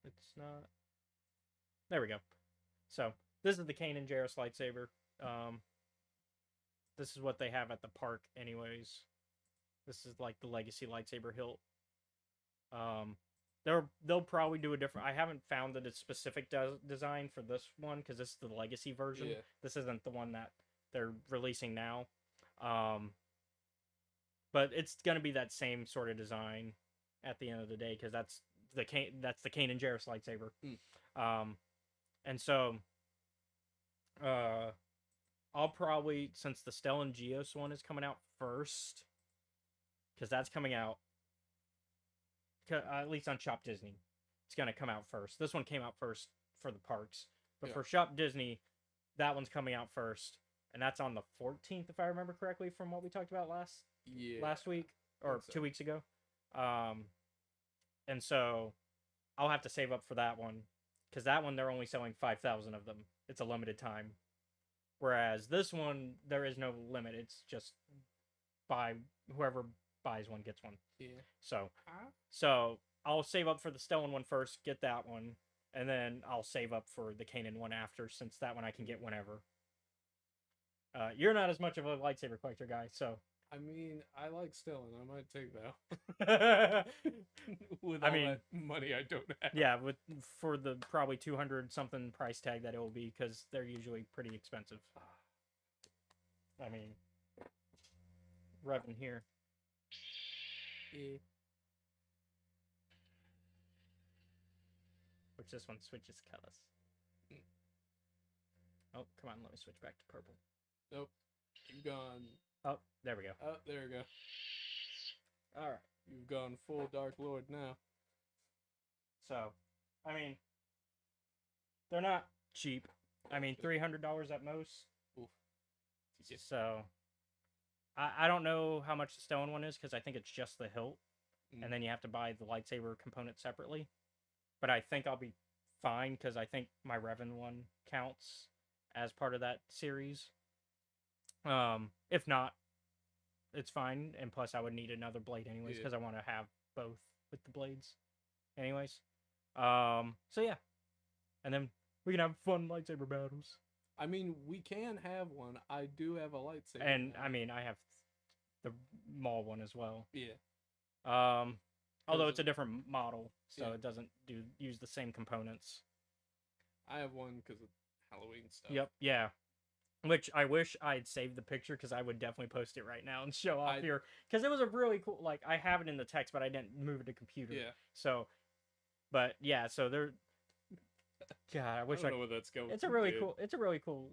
it's not. There we go. So this is the Kanan Jarrus lightsaber. This is what they have at the park, anyways. This is like the Legacy lightsaber hilt. They'll probably do a different. I haven't found a specific design for this one because this is the Legacy version. Yeah. This isn't the one that they're releasing now. But it's gonna be that same sort of design at the end of the day because that's the Kanan Jarrus lightsaber. And so, I'll probably, since the Stellan Geos one is coming out first, because that's coming out, at least on Shop Disney, it's going to come out first. This one came out first for the parks. But for Shop Disney, that one's coming out first. And that's on the 14th, if I remember correctly, from what we talked about last week, or 2 weeks ago. And so, I'll have to save up for that one. Because that one, they're only selling 5,000 of them. It's a limited time. Whereas this one, there is no limit. It's just whoever buys one gets one. Yeah. So I'll save up for the Stellan one first, get that one, and then I'll save up for the Kanan one after, since that one I can get whenever. You're not as much of a lightsaber collector guy, so. I mean, I like Stellan. I might take that. With all that money I don't have. Yeah, for the probably 200 something price tag that it will be, because they're usually pretty expensive. I mean, Revan here. Yeah. Which this one switches colors. Oh, come on, let me switch back to purple. Nope. You've gone. Oh, there we go. Oh, there we go. All right. You've gone full Dark Lord now. So, I mean, they're not cheap. I mean, $300 at most. Oof. Yeah. So, I don't know how much the stone one is because I think it's just the hilt, and then you have to buy the lightsaber component separately. But I think I'll be fine because I think my Revan one counts as part of that series. If not, it's fine. And plus, I would need another blade anyways because I want to have both with the blades, anyways. So yeah, and then we can have fun lightsaber battles. I mean, we can have one. I do have a lightsaber. And now. I mean, I have the Maul one as well. Yeah. Although it's a different model, so Yeah. it doesn't use the same components. I have one because of Halloween stuff. Yep. Yeah. Which I wish I'd saved the picture because I would definitely post it right now and show off here because it was a really cool. Like I have it in the text, but I didn't move it to computer. Yeah. So, but yeah, so they're. God, I wish I don't know where that's going. It's a really cool. It's a really cool.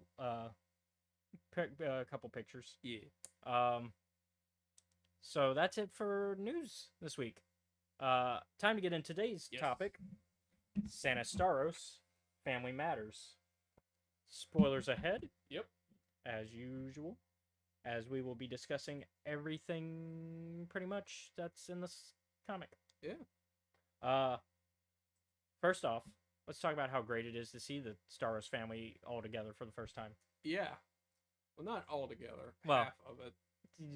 Couple pictures. Yeah. So that's it for news this week. Time to get into today's topic. Santa Starros, Family Matters. Spoilers ahead. Yep. As usual, as we will be discussing everything pretty much that's in this comic. Yeah. First off, let's talk about how great it is to see the Starros family all together for the first time. Yeah. Well, not all together. Well, half of it.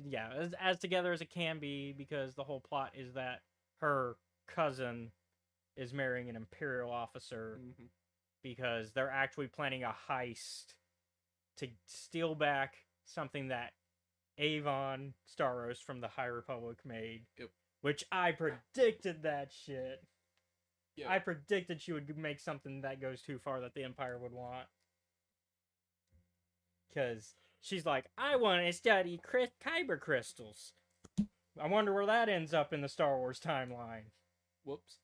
Yeah, as together as it can be, because the whole plot is that her cousin is marrying an Imperial officer because they're actually planning a heist to steal back something that Avon Starros from the High Republic made. Yep. Which I predicted that shit. Yep. I predicted she would make something that goes too far that the Empire would want. Because she's like, I want to study kyber crystals. I wonder where that ends up in the Star Wars timeline. Whoops.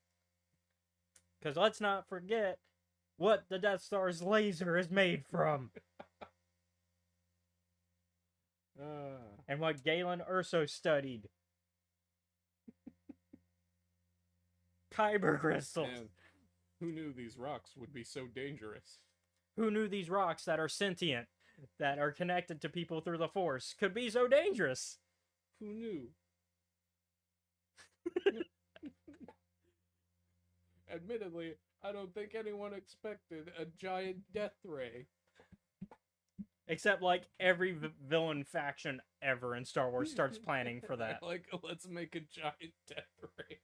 Because let's not forget what the Death Star's laser is made from. And what Galen Urso studied. Kyber crystals. Man, who knew these rocks would be so dangerous? Who knew these rocks that are sentient, that are connected to people through the Force, could be so dangerous? Who knew? Admittedly, I don't think anyone expected a giant death ray. Except, like, every villain faction ever in Star Wars starts planning for that. Like, let's make a giant death ray.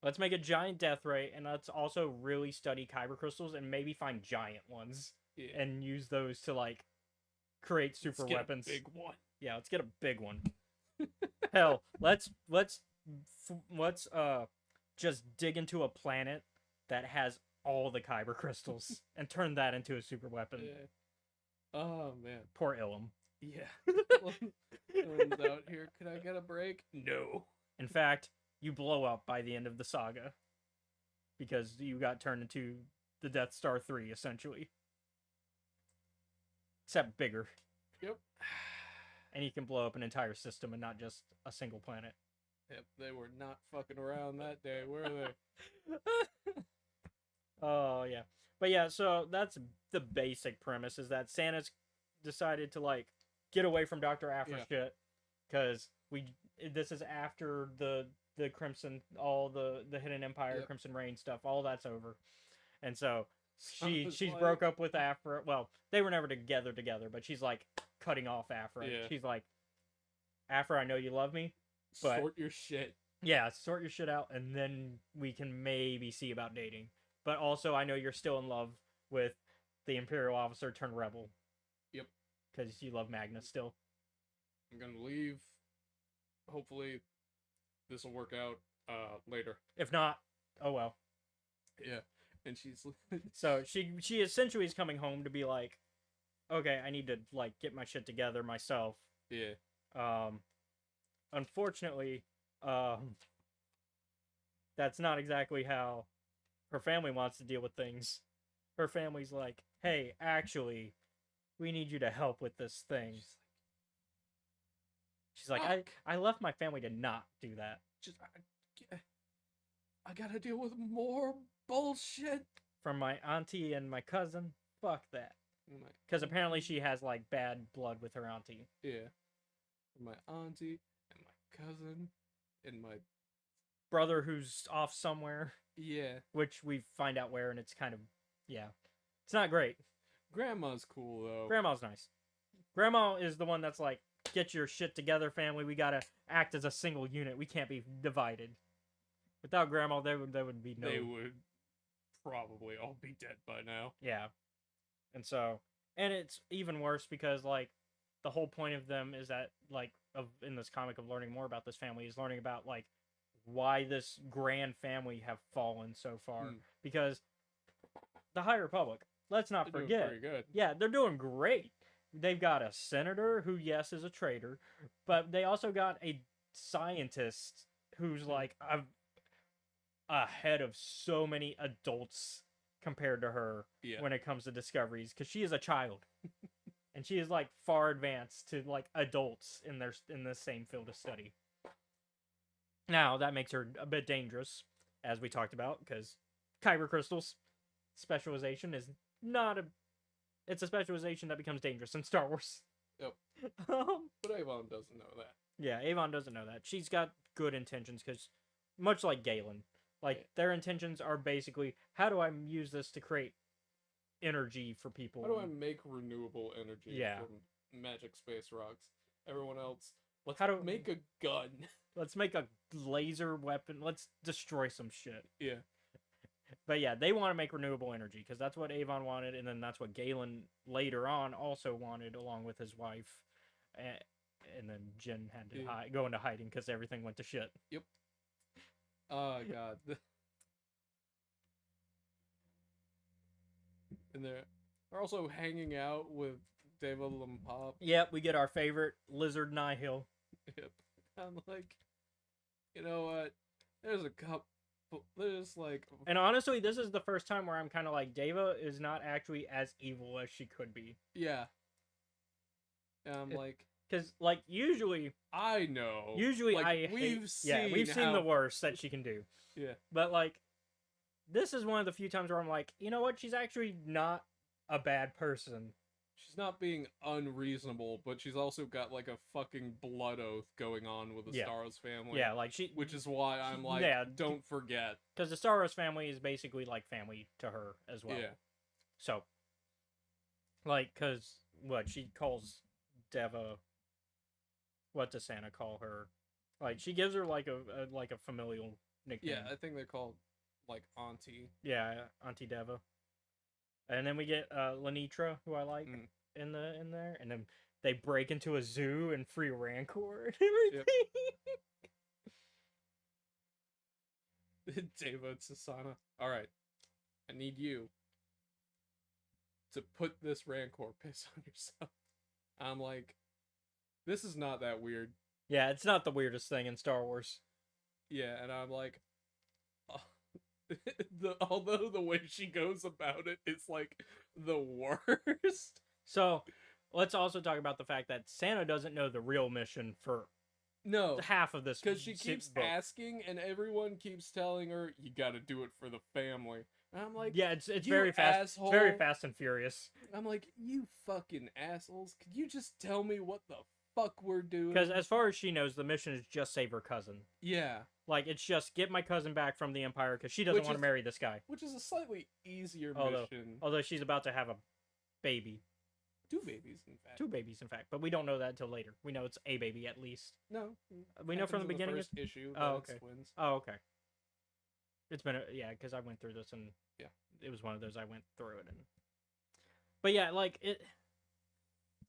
Let's make a giant death ray, and let's also really study kyber crystals and maybe find giant ones. Yeah. And use those to, like, create super weapons. A big one. Yeah, let's get a big one. Hell, let's just dig into a planet that has all the kyber crystals and turn that into a super weapon. Yeah. Oh man. Poor Ilum. Yeah. Ilum's out here. Can I get a break? No. In fact, you blow up by the end of the saga because you got turned into the Death Star 3 essentially. Except bigger. Yep. And you can blow up an entire system and not just a single planet. Yep, they were not fucking around that day, were they? Oh, yeah. But yeah, so that's the basic premise, is that Santa's decided to, like, get away from Dr. Aphra's shit. Because this is after the Crimson, all the Hidden Empire, Crimson Reign stuff, all that's over. And so she's like, broke up with Aphra. Well, they were never together, but she's, like, cutting off Aphra. Yeah. She's like, Aphra, I know you love me, but sort your shit. Yeah, sort your shit out, and then we can maybe see about dating. But also, I know you're still in love with the Imperial officer turned rebel. Yep. Because you love Magnus still. I'm gonna leave. Hopefully, this will work out later. If not, oh well. Yeah. And she's so she essentially is coming home to be like, okay, I need to, like, get my shit together myself. Yeah. Unfortunately, that's not exactly how her family wants to deal with things. Her family's like, hey, actually, we need you to help with this thing. She's like, I left my family to not do that. Just I gotta deal with more bullshit From my auntie and my cousin. Fuck that. Because apparently she has like bad blood with her auntie. Yeah. My auntie and my cousin and my brother who's off somewhere. Yeah. Which we find out where, and it's kind of, yeah. It's not great. Grandma's cool, though. Grandma's nice. Grandma is the one that's like, get your shit together, family. We gotta act as a single unit. We can't be divided. Without Grandma, there would be no... They would probably all be dead by now. Yeah. And so... And it's even worse because, like, the whole point of them is that, like, in this comic of learning more about this family is learning about, like, why this grand family have fallen so far. Because the High Republic, let's not forget. Doing pretty good. Yeah, they're doing great. They've got a senator who, yes, is a traitor, but they also got a scientist who's like ahead of so many adults compared to her when it comes to discoveries, because she is a child. And she is like far advanced to like adults in the same field of study. Now that makes her a bit dangerous, as we talked about, because kyber crystals specialization is not a... It's a specialization that becomes dangerous in Star Wars. Yep. But Avon doesn't know that. Yeah, Avon doesn't know that. She's got good intentions, because much like Galen, like their intentions are basically, how do I use this to create energy for people? How do I make renewable energy from magic space rocks? Everyone else, let's make a gun. Let's make a laser weapon. Let's destroy some shit. Yeah. But yeah, they want to make renewable energy, because that's what Avon wanted, and then that's what Galen later on also wanted, along with his wife. And then Jin had to go into hiding because everything went to shit. Yep. Oh, God. And they're also hanging out with Deva Lumpop. Yep, we get our favorite lizard Nihil. Yep. I'm like, you know what? There's a couple. There's like. And honestly, this is the first time where I'm kind of like, Deva is not actually as evil as she could be. Yeah. And I'm like. Because, like, usually. I know. Usually like, we've seen the worst that she can do. Yeah. But, like, this is one of the few times where I'm like, you know what? She's actually not a bad person. She's not being unreasonable, but she's also got, like, a fucking blood oath going on with the Starros family. Yeah, like, which is why I'm like, don't forget. Because the Starros family is basically, like, family to her as well. Yeah. So, like, because, she calls Deva... What does Santa call her? Like, she gives her, like, a familial nickname. Yeah, I think they're called, like, Auntie. Yeah, Auntie Deva. And then we get Lenitra, who I like, in there. And then they break into a zoo and free Rancor and everything. Yep. Deva and Sasana. Alright. I need you to put this Rancor piss on yourself. I'm like, this is not that weird. Yeah, it's not the weirdest thing in Star Wars. Yeah, and I'm like, although the way she goes about it is like the worst. So let's also talk about the fact that Santa doesn't know the real mission for half of this, because she keeps asking, and everyone keeps telling her, "You got to do it for the family." And I'm like, yeah, it's very fast, asshole. It's very Fast and Furious. I'm like, you fucking assholes! Could you just tell me what the fuck we're doing? Because as far as she knows, the mission is just save her cousin. Yeah. Like, it's just get my cousin back from the Empire, because she doesn't want to marry this guy. Which is a slightly easier mission. Although she's about to have a baby. Two babies, in fact. Two babies, in fact. But we don't know that until later. We know it's a baby, at least. No. We know from the beginning. The first issue oh, okay. It's twins. Oh, okay. It's been because I went through this, and it was one of those I went through it. But yeah, like, it...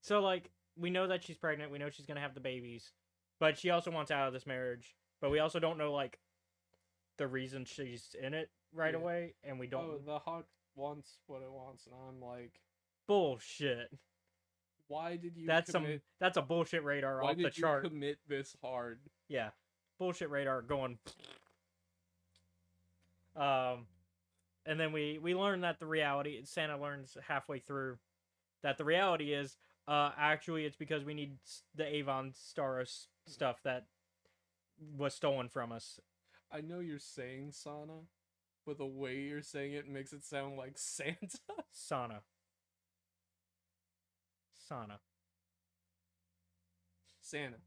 So, like, we know that she's pregnant. We know she's going to have the babies. But she also wants out of this marriage. But we also don't know, like, the reason she's in it right away. And we don't... Oh, the heart wants what it wants. And I'm like... Bullshit. Why did you That's a bullshit radar off the chart. Why did you commit this hard? Yeah. Bullshit radar going... And then we learn that the reality... Santa learns halfway through that the reality is... Actually, it's because we need the Avon Starros stuff that was stolen from us. I know you're saying sauna, but the way you're saying it makes it sound like Santa. Sauna. Sauna. Santa.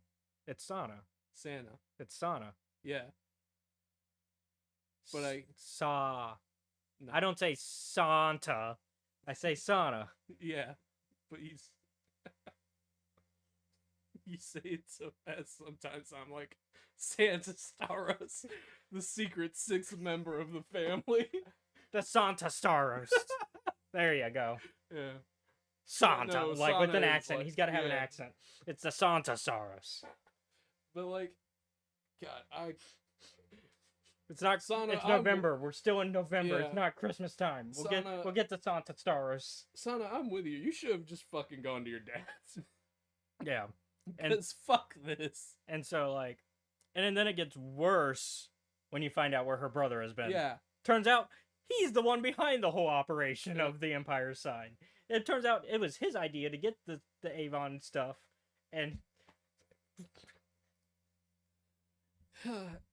It's sauna. Santa. It's sauna. Yeah. But Sa. no. I don't say Santa. I say sauna. Yeah. But you say it so fast sometimes I'm like Santa Starros, the secret sixth member of the family. The Santa Starros. There you go. Yeah. Santa, No, like with Sana an is accent. like- He's got to have an yeah. accent. It's the Santa Starros. But like, God, It's not. Sana, It's November. We're still in November. Yeah. It's not Christmas time. We'll Sana- get the Santa Starros. Sana, I'm with you. You should have just fucking gone to your dad's. Yeah. Because fuck this. And so like, and then it gets worse when you find out where her brother has been. Yeah. Turns out he's the one behind the whole operation Yeah. of the Empire's side. It turns out it was his idea to get the Avon stuff, and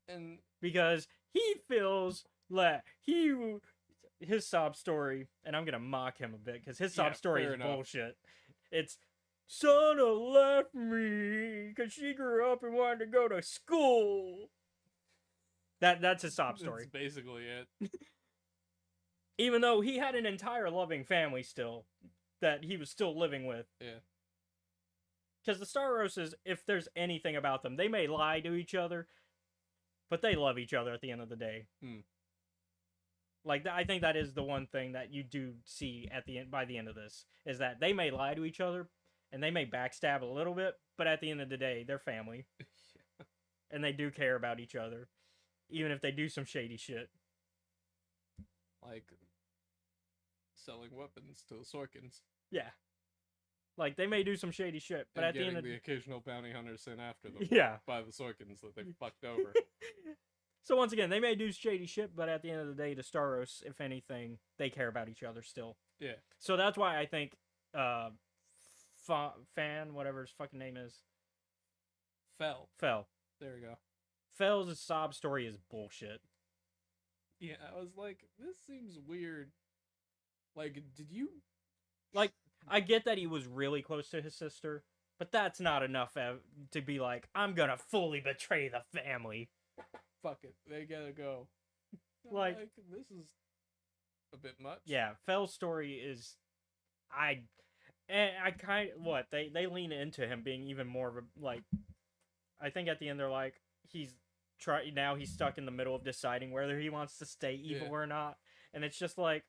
And because he feels like his sob story, and I'm gonna mock him a bit because his sob Yeah, story fair is enough. bullshit. It's Sana left me because she grew up and wanted to go to school. That's his sob story. that's basically it. Even though he had an entire loving family still that he was still living with. Yeah. Because the Starroses, if there's anything about them, they may lie to each other, but they love each other at the end of the day. Like, I think that is the one thing that you do see at the end, by the end of this, is that they may lie to each other, and they may backstab a little bit, but at the end of the day, they're family. And they do care about each other, even if they do some shady shit. Like selling weapons to the Sorkins. Yeah. Like, they may do some shady shit, but and at the end getting of the occasional bounty hunter sent after them yeah. by the Sorkins that they fucked over. So once again, they may do shady shit, but at the end of the day, the Starros, if anything, they care about each other still. Yeah. So that's why I think Fan, whatever his fucking name is, Fell. There we go. Fell's sob story is bullshit. Yeah, I was like, this seems weird. Like, did you? Like, I get that he was really close to his sister, but that's not enough to be like, I'm gonna fully betray the family. Fuck it, they gotta go. Like, this is a bit much. Yeah, Fell's story is, I kind of, what, they lean into him being even more of a, like, I think at the end they're like, now he's stuck in the middle of deciding whether he wants to stay evil or not, and it's just like,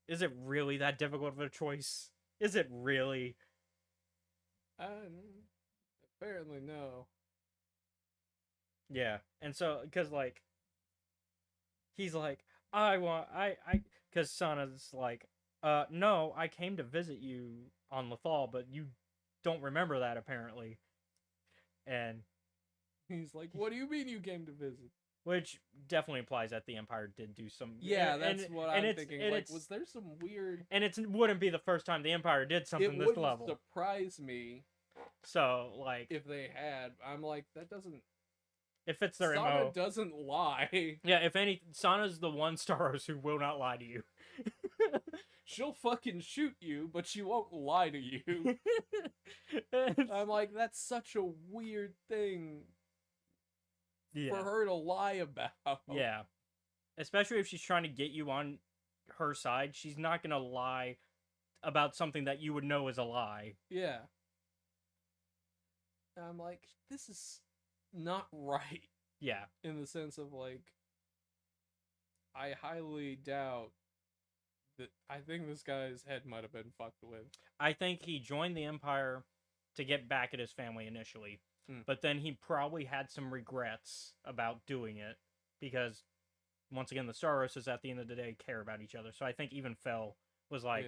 is it really that difficult of a choice? Is it really? Apparently no. Yeah, and so, because, like, he's like, because Sana's like, no, I came to visit you on Lethal, but you don't remember that, apparently. And he's like, what do you mean you came to visit? Which definitely implies that the Empire did do some... Yeah, that's what I'm thinking. Like, was there some weird... And it wouldn't be the first time the Empire did something this level. It wouldn't surprise me. So, like... If they had, I'm like, that doesn't... If it's their Sana MO. doesn't lie. Yeah, if any... Sana's the one Starros who will not lie to you. She'll fucking shoot you, but she won't lie to you. I'm like, that's such a weird thing for her to lie about. Yeah. Especially if she's trying to get you on her side, she's not going to lie about something that you would know is a lie. Yeah. And I'm like, this is not right. Yeah. In the sense of, like, I highly doubt that... I think this guy's head might have been fucked with. I think he joined the Empire to get back at his family initially. But then he probably had some regrets about doing it. Because, once again, the Starroses at the end of the day care about each other. So I think even Fell was like,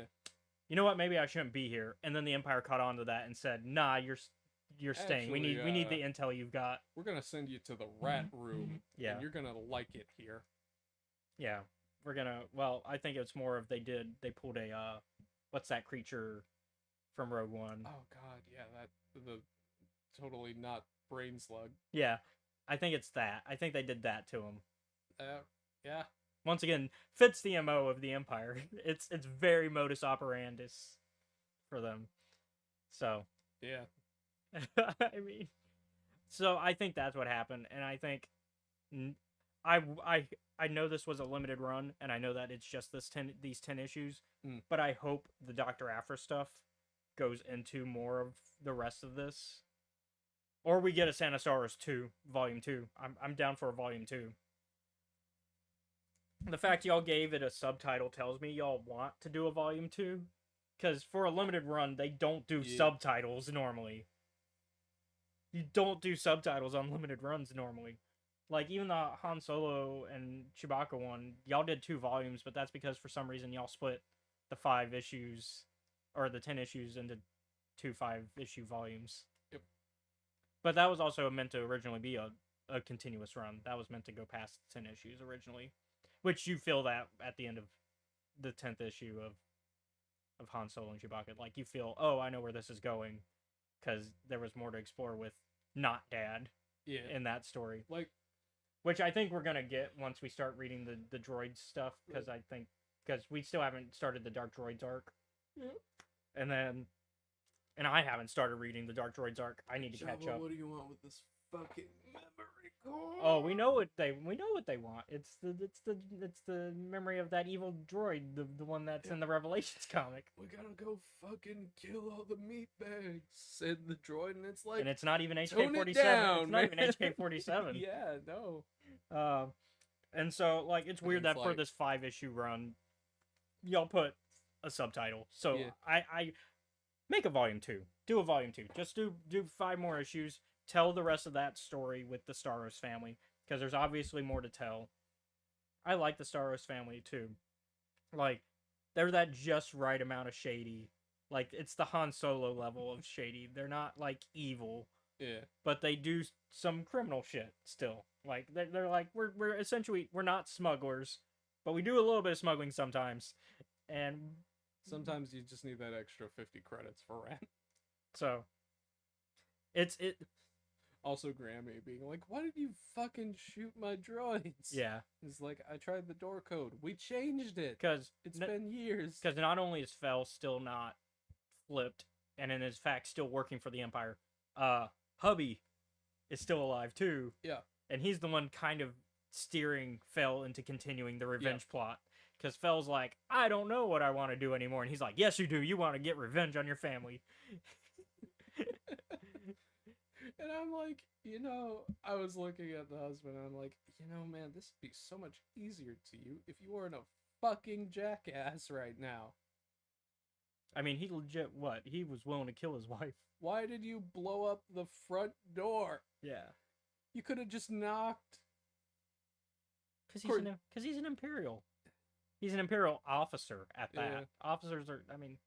you know what, maybe I shouldn't be here. And then the Empire caught on to that and said, nah, you're staying. Actually, We need the intel you've got. We're gonna send you to the rat room. Yeah. And you're gonna like it here. Yeah. We're gonna... Well, I think it's more of they pulled a... what's that creature from Rogue One. Oh God, yeah, that the totally not brain slug. Yeah, I think it's that. I think they did that to him. Yeah, Once again, fits the MO of the Empire. It's very modus operandus for them. So, yeah, I mean, so I think that's what happened, and I think I I I know this was a limited run, and I know that it's just these 10 issues, mm. but I hope the Doctor Aphra stuff goes into more of the rest of this, or we get a Santa Starros 2 Volume 2. I'm down for a Volume 2. The fact y'all gave it a subtitle tells me y'all want to do a Volume 2, because for a limited run they don't do Yeah. subtitles normally. You don't do subtitles on limited runs normally. Like, even the Han Solo and Chewbacca one, y'all did 2 volumes, but that's because for some reason y'all split the 5 issues or the 10 issues into 2 5-issue volumes. Yep. But that was also meant to originally be a continuous run. That was meant to go past 10 issues originally, which you feel that at the end of the 10th issue of Han Solo and Chewbacca. Like, you feel, oh, I know where this is going, because there was more to explore with not Dad in that story. Like, which I think we're gonna get once we start reading the droid stuff, because I think because we still haven't started the Dark Droids arc, and I haven't started reading the Dark Droids arc. I need to catch up. What do you want with this fucking memory card? Oh, we know what they want. It's the memory of that evil droid, the one that's in the Revelations comic. We gotta go fucking kill all the meatbags, said the droid, and it's like, and it's not even HK-47. It's not even HK-47. Yeah, no. And so, like, it's weird that it's for like- this 5-issue run, y'all put a subtitle. So Yeah. I make a volume 2. Do a volume 2. Just do 5 more issues. Tell the rest of that story with the Starros family, because there's obviously more to tell. I like the Starros family too. Like, they're that just right amount of shady. Like, it's the Han Solo level of shady. They're not like evil, Yeah. but they do some criminal shit still. Like, they're like, we're essentially, we're not smugglers, but we do a little bit of smuggling sometimes. And Sometimes you just need that extra 50 credits for rent. so it Also, Grammy being like, why did you fucking shoot my droids? yeah, It's like, I tried the door code. We changed it. because It's been years. Because not only is Fel still not flipped, and in fact still working for the Empire, Hubby is still alive too. Yeah. And he's the one kind of steering Fel into continuing the revenge plot. Because Fel's like, I don't know what I want to do anymore. And he's like, yes, you do. You want to get revenge on your family. And I'm like, I was looking at the husband and I'm like, man, this would be so much easier to you if you weren't a fucking jackass right now. I mean, he legit, he was willing to kill his wife. Why did you blow up the front door? Yeah. You could have just knocked. Because he's an Imperial. He's an Imperial officer at that. Yeah. Officers are, I mean...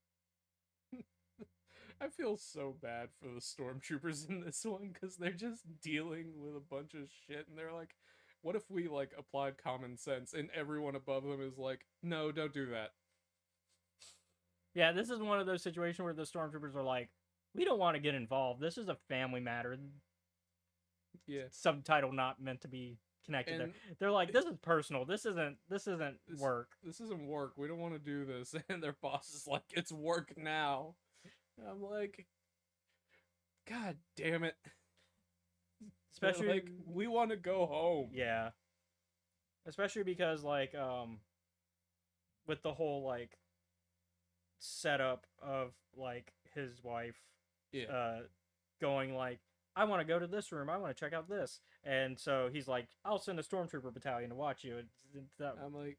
I feel so bad for the stormtroopers in this one, because they're just dealing with a bunch of shit, and they're like, what if we, like, applied common sense, and everyone above them is like, no, don't do that. Yeah, this is one of those situations where the stormtroopers are like, we don't want to get involved. This is a family matter. Yeah. Subtitle not meant to be connected there. And They're like, this is personal. This isn't work. This isn't work. We don't want to do this. And their boss is like, it's work now. And I'm like, God damn it. Especially like, we want to go home. Yeah. Especially because, like, with the whole, like, setup of, like, his wife going, like, I want to go to this room. I want to check out this. And so he's like, I'll send a stormtrooper battalion to watch you. I'm like,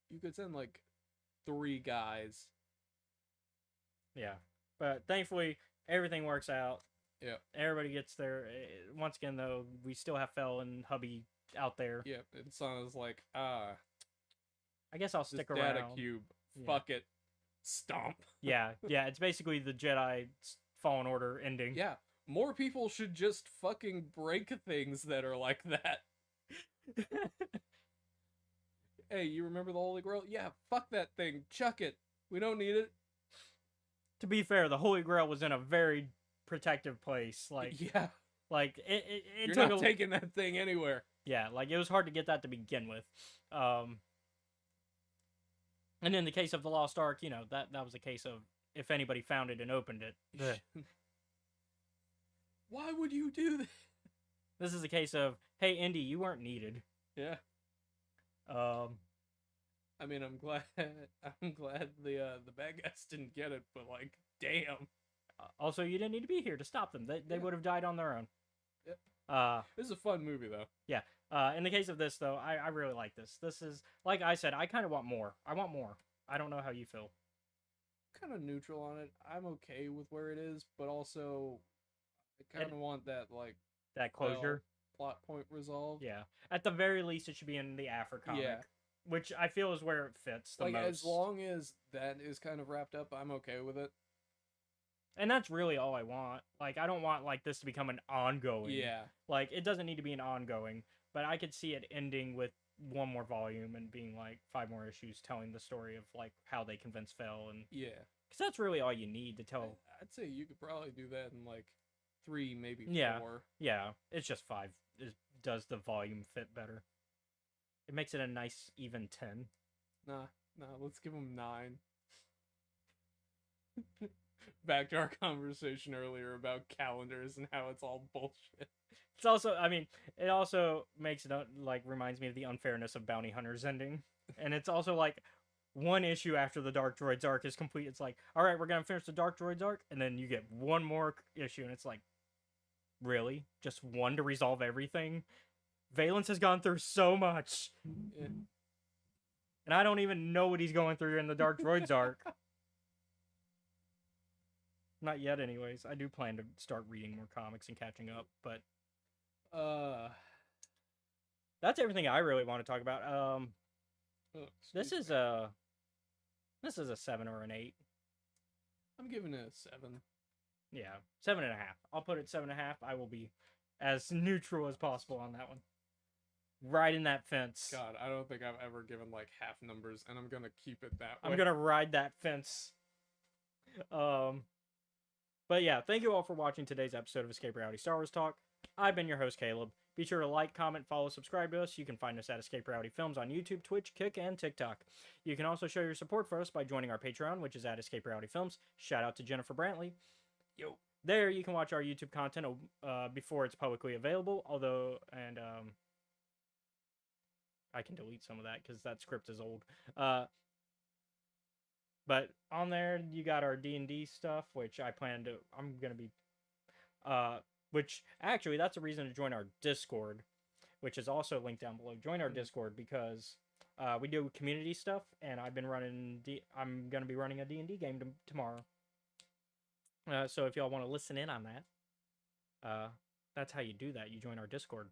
you could send, like, 3 guys. Yeah. But thankfully, everything works out. Yeah. Everybody gets there. Once again, though, we still have Fel and Hubby out there. Yeah. And Sana's like, I guess I'll stick this around. data cube. Fuck it. Stomp. Yeah. It's basically the Jedi Fallen Order ending. Yeah. More people should just fucking break things that are like that. Hey, you remember the Holy Grail? Yeah, fuck that thing. Chuck it. We don't need it. to be fair, the Holy Grail was in a very protective place. Yeah, It you're took not taking that thing anywhere. yeah, like it was hard to get that to begin with. And in the case of the Lost Ark, that was a case of if anybody found it and opened it. Why would you do that? This is a case of, hey, Indy, you weren't needed. Yeah. I mean, I'm glad the bad guys didn't get it, but like, damn. Also, you didn't need to be here to stop them. They would have died on their own. Yep. This is a fun movie, though. Yeah. In the case of this, though, I really like this. This is, like I said, I kind of want more. I want more. I don't know how you feel. Kind of neutral on it. I'm okay with where it is, but also I kind of want that, like, that closure. Plot point resolved. Yeah. At the very least, it should be in the After comic. Yeah. Which I feel is where it fits the most. Like, as long as that is kind of wrapped up, I'm okay with it. And that's really all I want. Like, I don't want, like, this to become an ongoing. Yeah. Like, it doesn't need to be an ongoing, but I could see it ending with one more volume and being, like, 5 more issues telling the story of, like, how they convinced Fel. And yeah. Because that's really all you need to tell. I'd say you could probably do that in, like, 3, maybe 4. Yeah. It's just 5. Does the volume fit better? It makes it a nice, even 10. Nah, let's give them 9. Back to our conversation earlier about calendars and how it's all bullshit. It's also, I mean, it also makes it, like, reminds me of the unfairness of Bounty Hunter's ending. And it's also, like, one issue after the Dark Droids arc is complete. It's like, all right, we're going to finish the Dark Droids arc. And then you get one more issue, and it's like, really? Just one to resolve everything? Valence has gone through so much. Yeah. And I don't even know what he's going through in the Dark Droids arc. Not yet, anyways. I do plan to start reading more comics and catching up, but that's everything I really want to talk about. This is a 7 or an 8. I'm giving it a 7. Yeah, 7.5. I'll put it 7.5. I will be as neutral as possible on that one. Right in that fence. God, I don't think I've ever given like half numbers, and I'm gonna keep it that way. I'm gonna ride that fence. But yeah, thank you all for watching today's episode of Escape Reality Star Wars Talk. I've been your host, Caleb. Be sure to like, comment, follow, subscribe to us. You can find us at Escape Reality Films on YouTube, Twitch, Kick, and TikTok. You can also show your support for us by joining our Patreon, which is at Escape Reality Films. Shout out to Jennifer Brantley. Yo. There, you can watch our YouTube content before it's publicly available. I can delete some of that because that script is old. But on there, you got our D&D stuff, which I'm going to be... which, actually, that's a reason to join our Discord, which is also linked down below. Join our Discord because we do community stuff, and I'm going to be running a D&D game tomorrow. So if y'all want to listen in on that, that's how you do that. You join our Discord.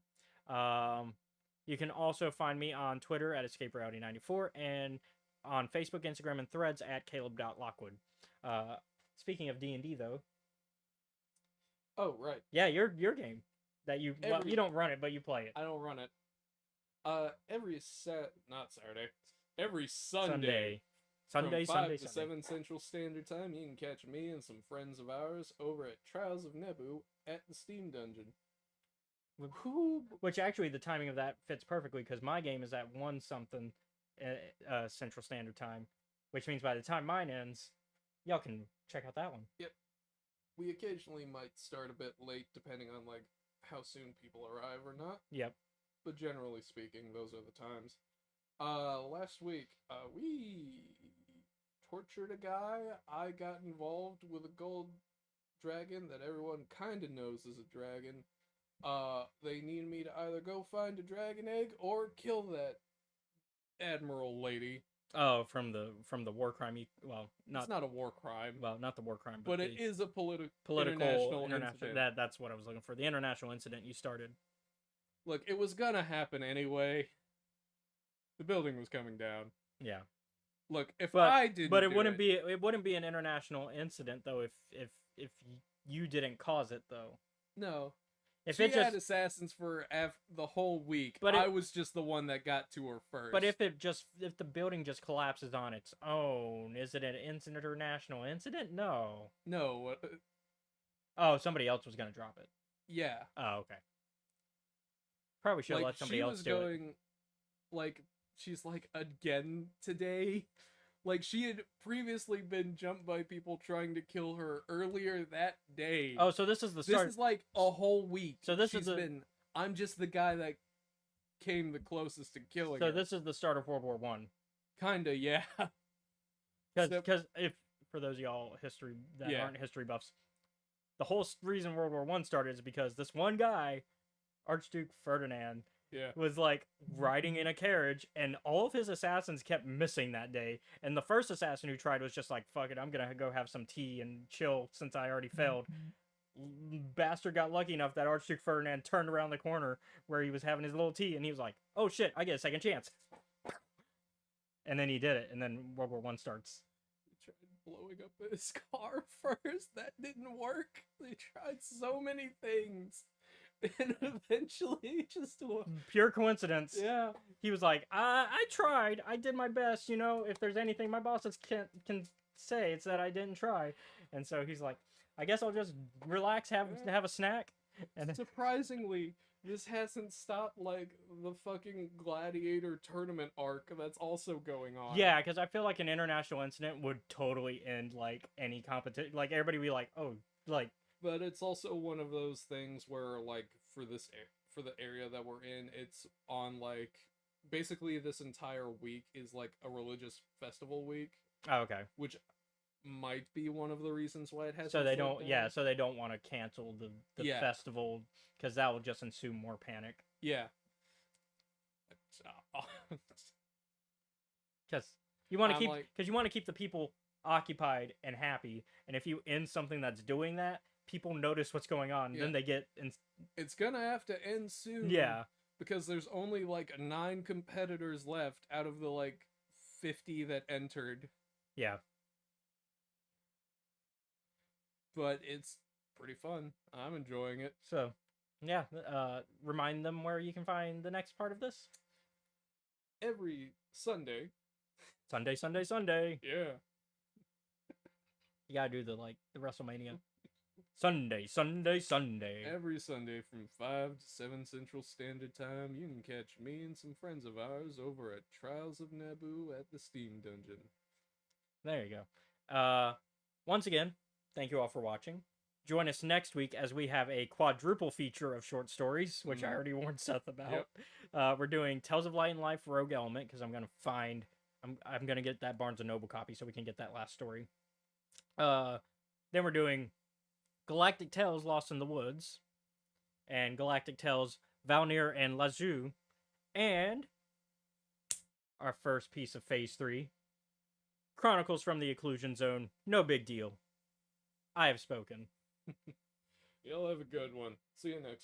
You can also find me on Twitter at EscapeReality94 and on Facebook, Instagram, and Threads at Caleb.Lockwood. Speaking of D&D, though. Oh, right. Yeah, your game. That you don't run it, but you play it. I don't run it. Every Sunday. From 5 to 7 Central Standard Time, you can catch me and some friends of ours over at Trials of Nebu at the Steam Dungeon. Which actually, the timing of that fits perfectly because my game is at 1 something Central Standard Time, which means by the time mine ends, y'all can check out that one. Yep. We occasionally might start a bit late depending on like how soon people arrive or not. Yep. But generally speaking, those are the times. Last week, we tortured a guy. I got involved with a gold dragon that everyone kind of knows is a dragon. They need me to either go find a dragon egg or kill that admiral lady. Oh, from the war crime. It's not a war crime. Well, not the war crime, but it is a political international incident. That's what I was looking for. The international incident you started. Look, it was gonna happen anyway. The building was coming down. Yeah. Look, I didn't. But it wouldn't be an international incident though if you didn't cause it though. No. If She it had just, assassins for the whole week. but I it, was just the one that got to her first. but if the building just collapses on its own, is it an international incident? No. No, Oh, somebody else was gonna drop it. yeah. Oh, okay. Probably should have Like, let somebody she else was do it. going, like, she's like, again today? Like, she had previously been jumped by people trying to kill her earlier that day. Oh, so this is the This start. is like a whole week. So this is she's the. been, I'm just the guy that came the closest to killing So her. this is the start of World War One. Kinda, yeah. Because if for those of y'all history that Yeah. aren't history buffs, the whole reason World War One started is because this one guy, Archduke Ferdinand, Yeah. was like riding in a carriage, and all of his assassins kept missing that day. And the first assassin who tried was just like, "Fuck it, I'm gonna go have some tea and chill since I already failed." Bastard got lucky enough that Archduke Ferdinand turned around the corner where he was having his little tea, and he was like, "Oh shit, I get a second chance." And then he did it, and then World War One starts. They tried blowing up his car first. That didn't work. They tried so many things. And eventually just Pure coincidence. yeah. He was like, I tried. I did my best. You know, if there's anything my bosses can say, it's that I didn't try. And so he's like, I guess I'll just relax, have a snack. And Surprisingly, this hasn't stopped like the fucking gladiator tournament arc that's also going on. yeah, because I feel like an international incident would totally end like any competition. Like everybody would be like, oh, like. But it's also one of those things where, like, for the area that we're in, it's on like basically this entire week is like a religious festival week. Oh, okay. Which might be one of the reasons why it has. So they don't. Yeah. So they don't want to cancel the Yeah. festival because that will just ensue more panic. Yeah. Because you want to keep like, because you want to keep the people occupied and happy, and if you end something that's doing that, people notice what's going on. Yeah. Then they get. It's gonna have to end soon. Yeah. Because there's only like 9 competitors left out of the like 50 that entered. Yeah. But it's pretty fun. I'm enjoying it. So, yeah. Remind them where you can find the next part of this. Every Sunday. Sunday. Yeah. You gotta do the WrestleMania. Sunday. Every Sunday from 5 to 7 Central Standard Time, you can catch me and some friends of ours over at Trials of Naboo at the Steam Dungeon. There you go. Once again, thank you all for watching. Join us next week as we have a quadruple feature of short stories, which I already warned Seth about. Yep. We're doing Tales of Light and Life Rogue Element because I'm gonna get that Barnes and Noble copy so we can get that last story. Then we're doing Galactic Tales Lost in the Woods and Galactic Tales Valnir and Lazoo, and our first piece of Phase 3, Chronicles from the Occlusion Zone. No big deal. I have spoken. You'll have a good one. See you next